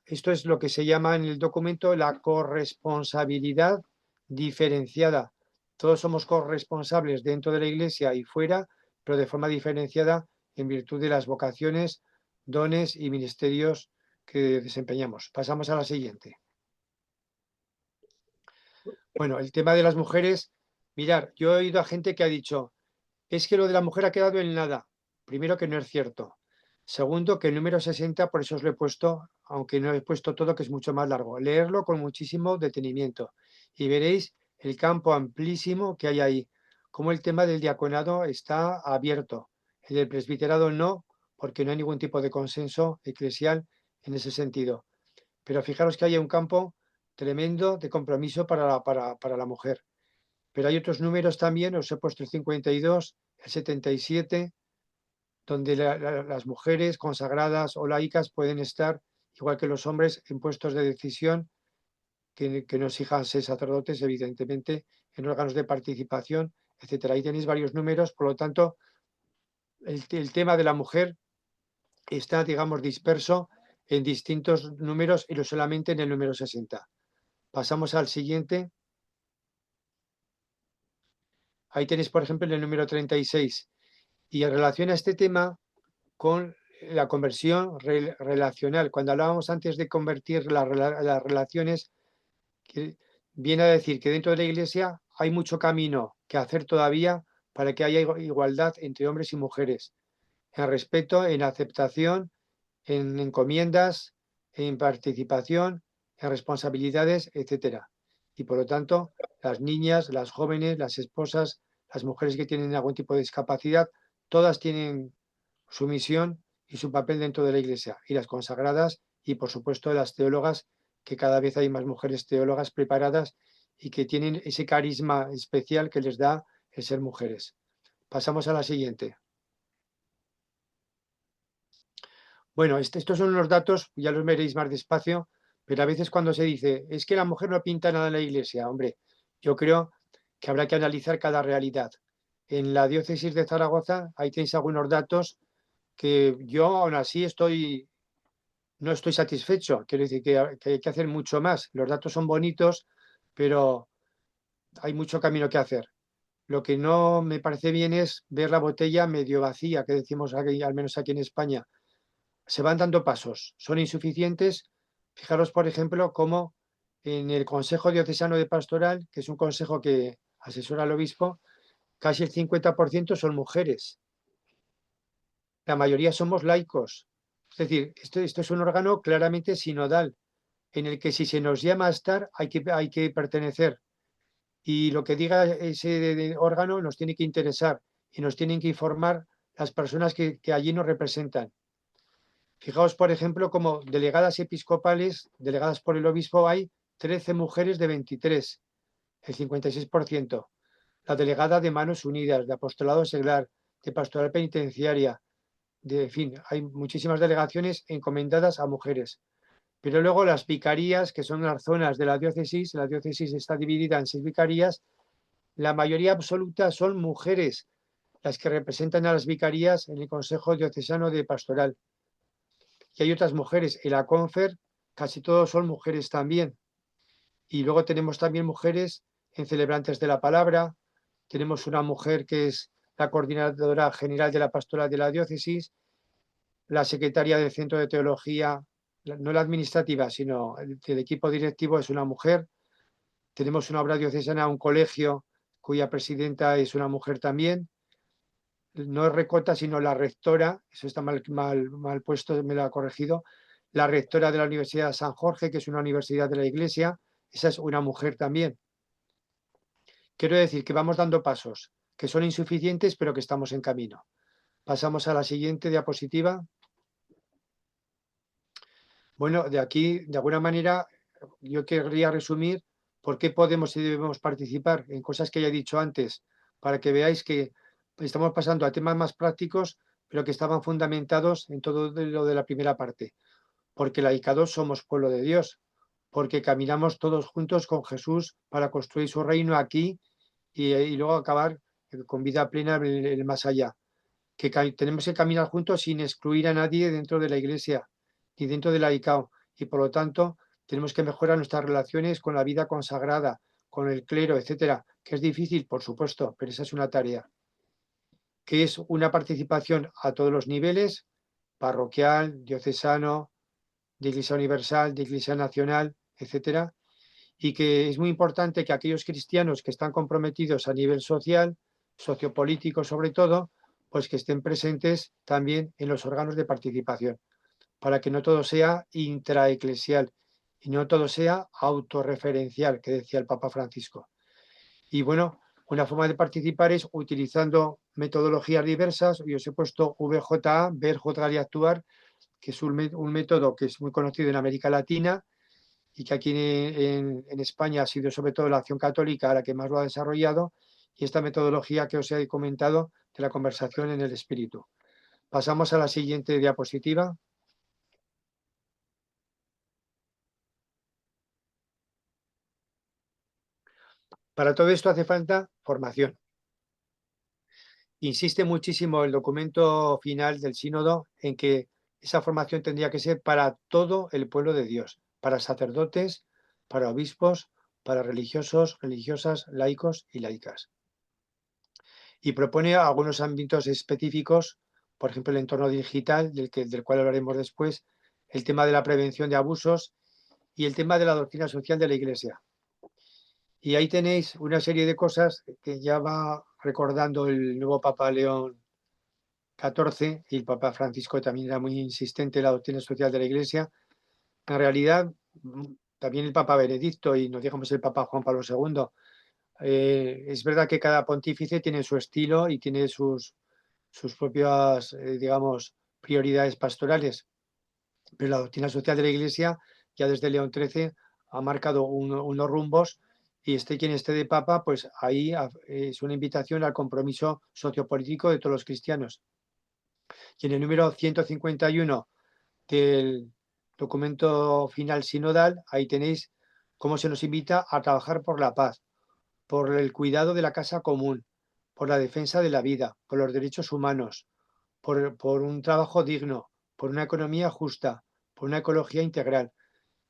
Esto es lo que se llama en el documento la corresponsabilidad diferenciada. Todos somos corresponsables dentro de la Iglesia y fuera, pero de forma diferenciada en virtud de las vocaciones, dones y ministerios que desempeñamos. Pasamos a la siguiente. Bueno, el tema de las mujeres Mirar, yo he oído a gente que ha dicho, es que lo de la mujer ha quedado en nada. Primero, que no es cierto. Segundo, que el número 60, por eso os lo he puesto, aunque no he puesto todo, que es mucho más largo. Leerlo con muchísimo detenimiento y veréis el campo amplísimo que hay ahí, cómo el tema del diaconado está abierto. El del presbiterado no, porque no hay ningún tipo de consenso eclesial en ese sentido. Pero fijaros que hay un campo tremendo de compromiso para la mujer. Pero hay otros números también, os he puesto el 52, el 77, donde las mujeres consagradas o laicas pueden estar, igual que los hombres, en puestos de decisión, que no exijan ser sacerdotes, evidentemente, en órganos de participación, etcétera. Ahí tenéis varios números, por lo tanto, el tema de la mujer está, digamos, disperso en distintos números y no solamente en el número 60. Pasamos al siguiente. Ahí tenéis, por ejemplo, el número 36. Y en relación a este tema, con la conversión relacional. Cuando hablábamos antes de convertir las relaciones, que viene a decir que dentro de la Iglesia hay mucho camino que hacer todavía para que haya igualdad entre hombres y mujeres, en respeto, en aceptación, en encomiendas, en participación, en responsabilidades, etcétera. Y por lo tanto, las niñas, las jóvenes, las esposas, las mujeres que tienen algún tipo de discapacidad, todas tienen su misión y su papel dentro de la Iglesia, y las consagradas y, por supuesto, las teólogas, que cada vez hay más mujeres teólogas preparadas y que tienen ese carisma especial que les da el ser mujeres. Pasamos a la siguiente. Bueno, estos son unos datos, ya los veréis más despacio, pero a veces cuando se dice, es que la mujer no pinta nada en la Iglesia, hombre, yo creo que habrá que analizar cada realidad. En la diócesis de Zaragoza, ahí tenéis algunos datos que yo aún así no estoy satisfecho. Quiero decir que hay que hacer mucho más. Los datos son bonitos, pero hay mucho camino que hacer. Lo que no me parece bien es ver la botella medio vacía, que decimos aquí, al menos aquí en España. Se van dando pasos, son insuficientes. Fijaros, por ejemplo, cómo en el Consejo Diocesano de Pastoral, que es un consejo que asesora al obispo, casi el 50% son mujeres. La mayoría somos laicos. Es decir, esto es un órgano claramente sinodal, en el que si se nos llama a estar, hay que pertenecer. Y lo que diga ese órgano nos tiene que interesar y nos tienen que informar las personas que allí nos representan. Fijaos, por ejemplo, como delegadas episcopales, delegadas por el obispo, hay 13 mujeres de 23, el 56%. La delegada de Manos Unidas, de Apostolado Seglar, de Pastoral Penitenciaria, en fin, hay muchísimas delegaciones encomendadas a mujeres. Pero luego las vicarías, que son las zonas de la diócesis está dividida en 6 vicarías, la mayoría absoluta son mujeres las que representan a las vicarías en el Consejo Diocesano de Pastoral. Y hay otras mujeres, en la CONFER casi todos son mujeres también. Y luego tenemos también mujeres en celebrantes de la palabra, tenemos una mujer que es la coordinadora general de la pastoral de la diócesis, la secretaria del Centro de Teología, no la administrativa, sino el equipo directivo es una mujer. Tenemos una obra diocesana, un colegio cuya presidenta es una mujer también. No es recota, sino la rectora, eso está mal puesto, me lo ha corregido, la rectora de la Universidad de San Jorge, que es una universidad de la Iglesia, esa es una mujer también. Quiero decir que vamos dando pasos, que son insuficientes, pero que estamos en camino. Pasamos a la siguiente diapositiva. Bueno, de aquí, de alguna manera, yo querría resumir por qué podemos y debemos participar en cosas que ya he dicho antes, para que veáis que estamos pasando a temas más prácticos, pero que estaban fundamentados en todo lo de la primera parte. Porque laicados somos pueblo de Dios, porque caminamos todos juntos con Jesús para construir su reino aquí y luego acabar con vida plena en el más allá. Que tenemos que caminar juntos sin excluir a nadie dentro de la Iglesia ni dentro del laicado, y por lo tanto tenemos que mejorar nuestras relaciones con la vida consagrada, con el clero, etcétera, que es difícil, por supuesto, pero esa es una tarea, que es una participación a todos los niveles, parroquial, diocesano, de Iglesia Universal, de Iglesia Nacional, etcétera, y que es muy importante que aquellos cristianos que están comprometidos a nivel social, sociopolítico sobre todo, pues que estén presentes también en los órganos de participación, para que no todo sea intraeclesial y no todo sea autorreferencial, que decía el Papa Francisco. Y bueno, una forma de participar es utilizando metodologías diversas. Yo os he puesto VJA, ver, juzgar y actuar, que es un método que es muy conocido en América Latina y que aquí en España ha sido sobre todo la Acción Católica la que más lo ha desarrollado, y esta metodología que os he comentado de la conversación en el espíritu. Pasamos a la siguiente diapositiva. Para todo esto hace falta formación. Insiste muchísimo el documento final del sínodo en que esa formación tendría que ser para todo el pueblo de Dios, para sacerdotes, para obispos, para religiosos, religiosas, laicos y laicas. Y propone algunos ámbitos específicos, por ejemplo, el entorno digital, del cual hablaremos después, el tema de la prevención de abusos y el tema de la doctrina social de la Iglesia. Y ahí tenéis una serie de cosas que ya va recordando el nuevo Papa León XIV, y el Papa Francisco también era muy insistente en la doctrina social de la Iglesia. En realidad, también el Papa Benedicto y nos digamos el Papa Juan Pablo II. Es verdad que cada pontífice tiene su estilo y tiene sus propias, digamos, prioridades pastorales, pero la doctrina social de la Iglesia ya desde León XIII ha marcado unos rumbos, y quien esté de Papa, pues ahí es una invitación al compromiso sociopolítico de todos los cristianos. Y en el número 151 del documento final sinodal, ahí tenéis cómo se nos invita a trabajar por la paz, por el cuidado de la casa común, por la defensa de la vida, por los derechos humanos, por un trabajo digno, por una economía justa, por una ecología integral.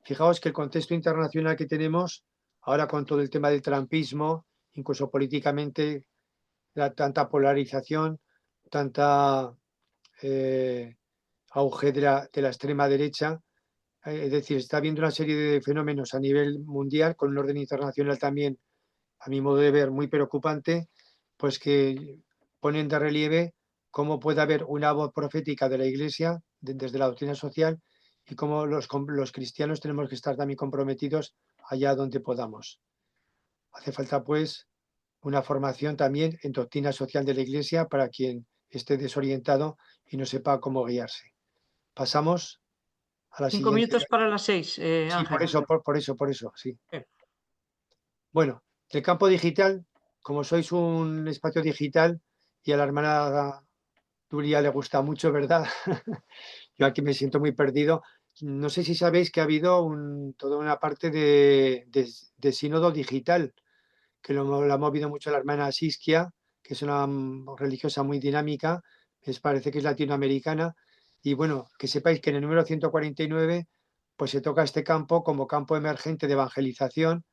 Fijaos que el contexto internacional que tenemos ahora con todo el tema del trumpismo, incluso políticamente, tanta polarización, tanta auge de la extrema derecha, es decir, está habiendo una serie de fenómenos a nivel mundial con un orden internacional también, a mi modo de ver, muy preocupante, pues que ponen de relieve cómo puede haber una voz profética de la Iglesia desde la doctrina social, y cómo los cristianos tenemos que estar también comprometidos allá donde podamos. Hace falta, pues, una formación también en doctrina social de la Iglesia para quien esté desorientado y no sepa cómo guiarse. Pasamos a la 5 siguiente. minutos para las 6, Sí, Ángel. por eso, sí. Bien. Bueno, el campo digital, como sois un espacio digital y a la hermana Turia le gusta mucho, ¿verdad? Yo aquí me siento muy perdido. No sé si sabéis que ha habido toda una parte de sínodo digital, que lo ha movido mucho la hermana Siskia, que es una religiosa muy dinámica, parece que es latinoamericana. Y bueno, que sepáis que en el número 149 pues se toca este campo como campo emergente de evangelización,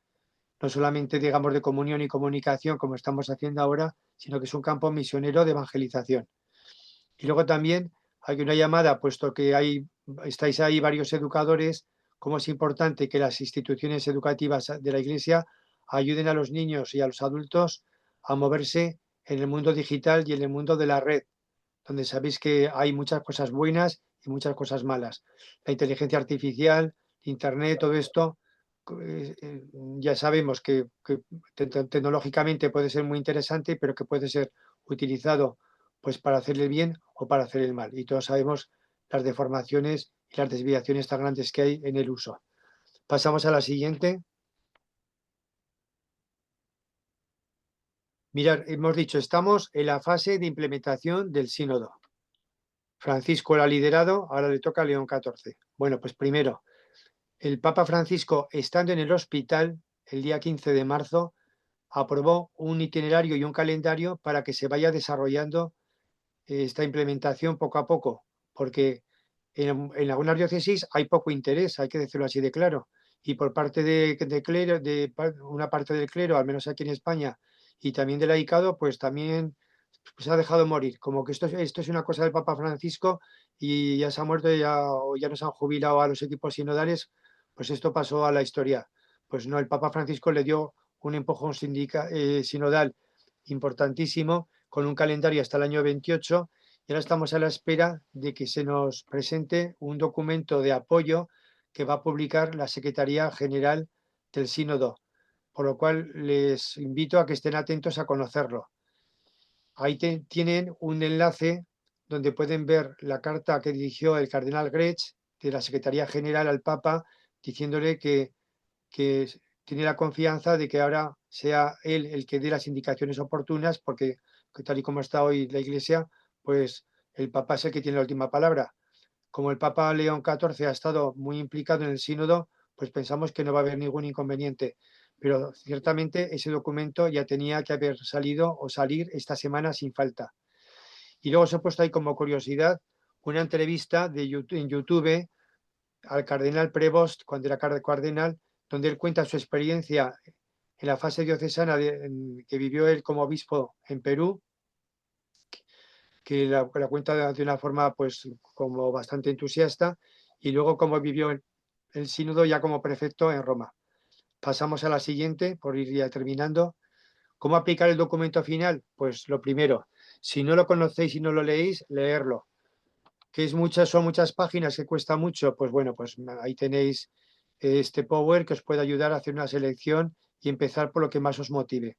no solamente, digamos, de comunión y comunicación como estamos haciendo ahora, sino que es un campo misionero de evangelización. Y luego también hay una llamada, puesto que estáis ahí varios educadores, cómo es importante que las instituciones educativas de la Iglesia ayuden a los niños y a los adultos a moverse en el mundo digital y en el mundo de la red, donde sabéis que hay muchas cosas buenas y muchas cosas malas. La inteligencia artificial, Internet, todo esto, ya sabemos que tecnológicamente puede ser muy interesante, pero que puede ser utilizado pues para hacer el bien o para hacer el mal. Y todos sabemos las deformaciones y las desviaciones tan grandes que hay en el uso. Pasamos a la siguiente. Mirad, hemos dicho, estamos en la fase de implementación del sínodo. Francisco lo ha liderado, ahora le toca a León XIV. Bueno, pues primero, el Papa Francisco, estando en el hospital el día 15 de marzo, aprobó un itinerario y un calendario para que se vaya desarrollando esta implementación poco a poco, porque en algunas diócesis hay poco interés, hay que decirlo así de claro, y por parte de clero, de una parte del clero, al menos aquí en España, y también del laicado, pues también se ha dejado morir, como que esto es una cosa del Papa Francisco y ya se ha muerto, o ya nos han jubilado a los equipos sinodales, pues esto pasó a la historia. Pues no, el Papa Francisco le dio un empujón sinodal importantísimo con un calendario hasta el año 28 y ahora estamos a la espera de que se nos presente un documento de apoyo que va a publicar la Secretaría General del Sínodo, por lo cual les invito a que estén atentos a conocerlo. Ahí tienen un enlace donde pueden ver la carta que dirigió el cardenal Grech de la Secretaría General al Papa, diciéndole que tiene la confianza de que ahora sea él el que dé las indicaciones oportunas, porque tal y como está hoy la Iglesia, pues el Papa es el que tiene la última palabra. Como el Papa León XIV ha estado muy implicado en el sínodo, pues pensamos que no va a haber ningún inconveniente. Pero ciertamente ese documento ya tenía que haber salido o salir esta semana sin falta. Y luego se ha puesto ahí como curiosidad una entrevista en YouTube al cardenal Prevost, cuando era cardenal, donde él cuenta su experiencia en la fase diocesana que vivió él como obispo en Perú, que la cuenta de una forma pues como bastante entusiasta, y luego cómo vivió el sínodo ya como prefecto en Roma. Pasamos a la siguiente, por ir ya terminando. ¿Cómo aplicar el documento final? Pues lo primero, si no lo conocéis y no lo leéis, leerlo. Que son muchas páginas que cuesta mucho, pues bueno, pues ahí tenéis este Power que os puede ayudar a hacer una selección y empezar por lo que más os motive.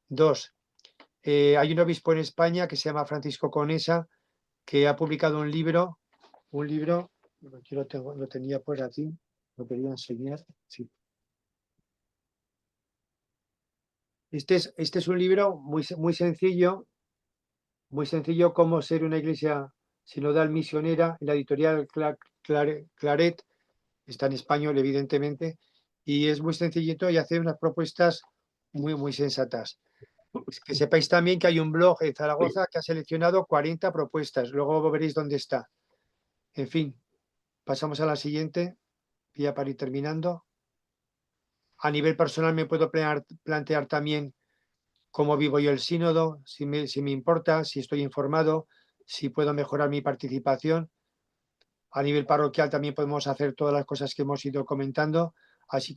2. Hay un obispo en España que se llama Francisco Conesa, que ha publicado un libro, yo lo tenía por aquí, lo quería enseñar, sí. Este es un libro muy sencillo, cómo ser una iglesia sinodal misionera, en la editorial Claret, está en español evidentemente, y es muy sencillito y hace unas propuestas muy sensatas. Pues que sepáis también que hay un blog en Zaragoza que ha seleccionado 40 propuestas, luego veréis dónde está. En fin, pasamos a la siguiente, ya para ir terminando. A nivel personal me puedo plantear también cómo vivo yo el sínodo, si me importa, si estoy informado, si puedo mejorar mi participación. A nivel parroquial también podemos hacer todas las cosas que hemos ido comentando, así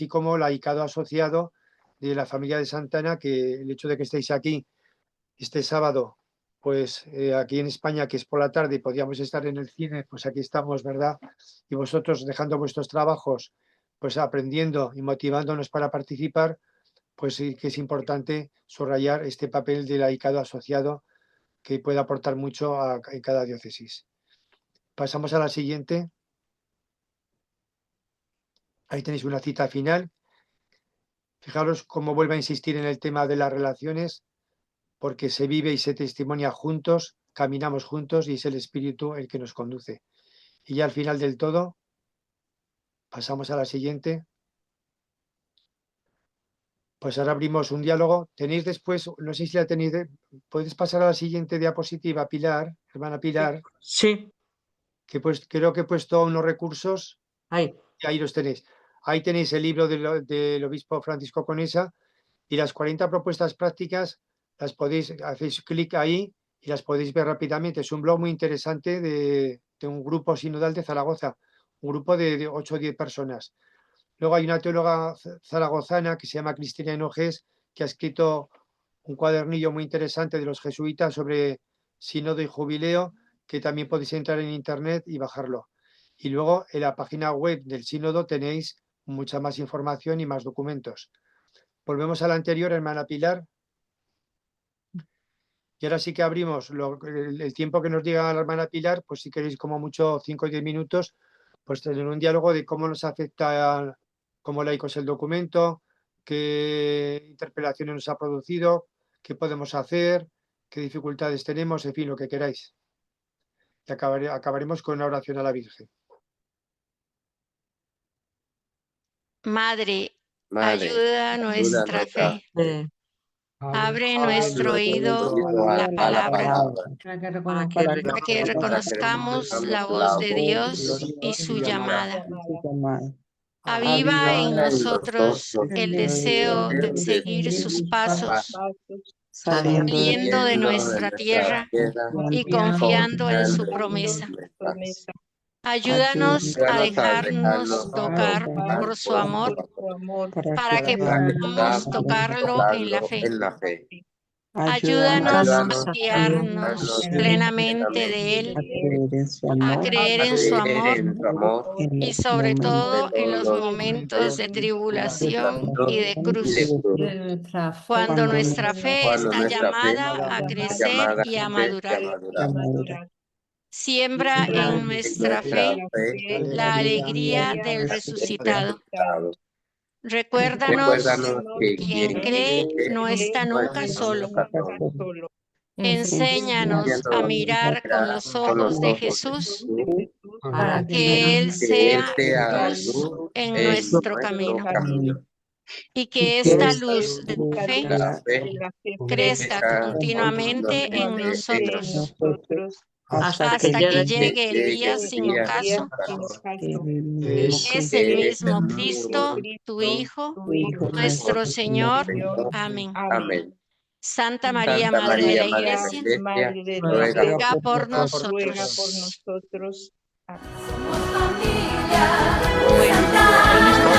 como laicado asociado de la familia de Santana, que el hecho de que estéis aquí este sábado, pues aquí en España, que es por la tarde, podíamos estar en el cine, pues aquí estamos, ¿verdad? Y vosotros dejando vuestros trabajos, pues aprendiendo y motivándonos para participar, pues sí que es importante subrayar este papel de laicado asociado que puede aportar mucho en cada diócesis. Pasamos a la siguiente. Ahí tenéis una cita final. Fijaros cómo vuelve a insistir en el tema de las relaciones, porque se vive y se testimonia juntos, caminamos juntos y es el Espíritu el que nos conduce. Y ya al final del todo, pasamos a la siguiente. Pues ahora abrimos un diálogo. Tenéis después, no sé si la tenéis, ¿puedes pasar a la siguiente diapositiva, Pilar, hermana Pilar? Sí, Que pues creo que he puesto unos recursos ahí. y ahí los tenéis. Ahí tenéis el libro del obispo Francisco Conesa y las 40 propuestas prácticas las podéis, hacéis clic ahí y las podéis ver rápidamente. Es un blog muy interesante de un grupo sinodal de Zaragoza, un grupo de 8 o 10 personas. Luego hay una teóloga zaragozana que se llama Cristina Hinojés, que ha escrito un cuadernillo muy interesante de los jesuitas sobre sínodo y jubileo, que también podéis entrar en internet y bajarlo. Y luego en la página web del sínodo tenéis mucha más información y más documentos. Volvemos a la anterior, hermana Pilar. Y ahora sí que abrimos el tiempo que nos diga la hermana Pilar, pues si queréis como mucho 5 o 10 minutos, pues tener un diálogo de cómo nos afecta como laicos el documento, qué interpelaciones nos ha producido, qué podemos hacer, qué dificultades tenemos, en fin, lo que queráis. Y acabaremos con una oración a la Virgen. Madre, Madre, ayuda nuestra fe. Abre nuestro oído a la palabra, para que reconozcamos la voz de Dios y su llamada. Aviva en nosotros el deseo de seguir sus pasos, saliendo de nuestra tierra y confiando en su promesa. Ayúdanos a dejarnos tocar por su amor para que podamos tocarlo en la fe. Ayúdanos a fiarnos plenamente de Él, a creer en su amor y sobre todo en los momentos de tribulación y de cruz, cuando nuestra fe está llamada a crecer y a madurar. Siembra en nuestra fe la alegría del resucitado. Recuérdanos que quien cree no está nunca solo. Enséñanos a mirar con los ojos de Jesús, que Él sea luz en nuestro camino y que esta luz de fe crezca continuamente en nosotros hasta que llegue el día sin ocaso. Es el mismo Cristo, tu Hijo, nuestro Señor. Amén. Amén. Santa María, Madre de la Iglesia, ruega por nosotros. Somos familia, Santa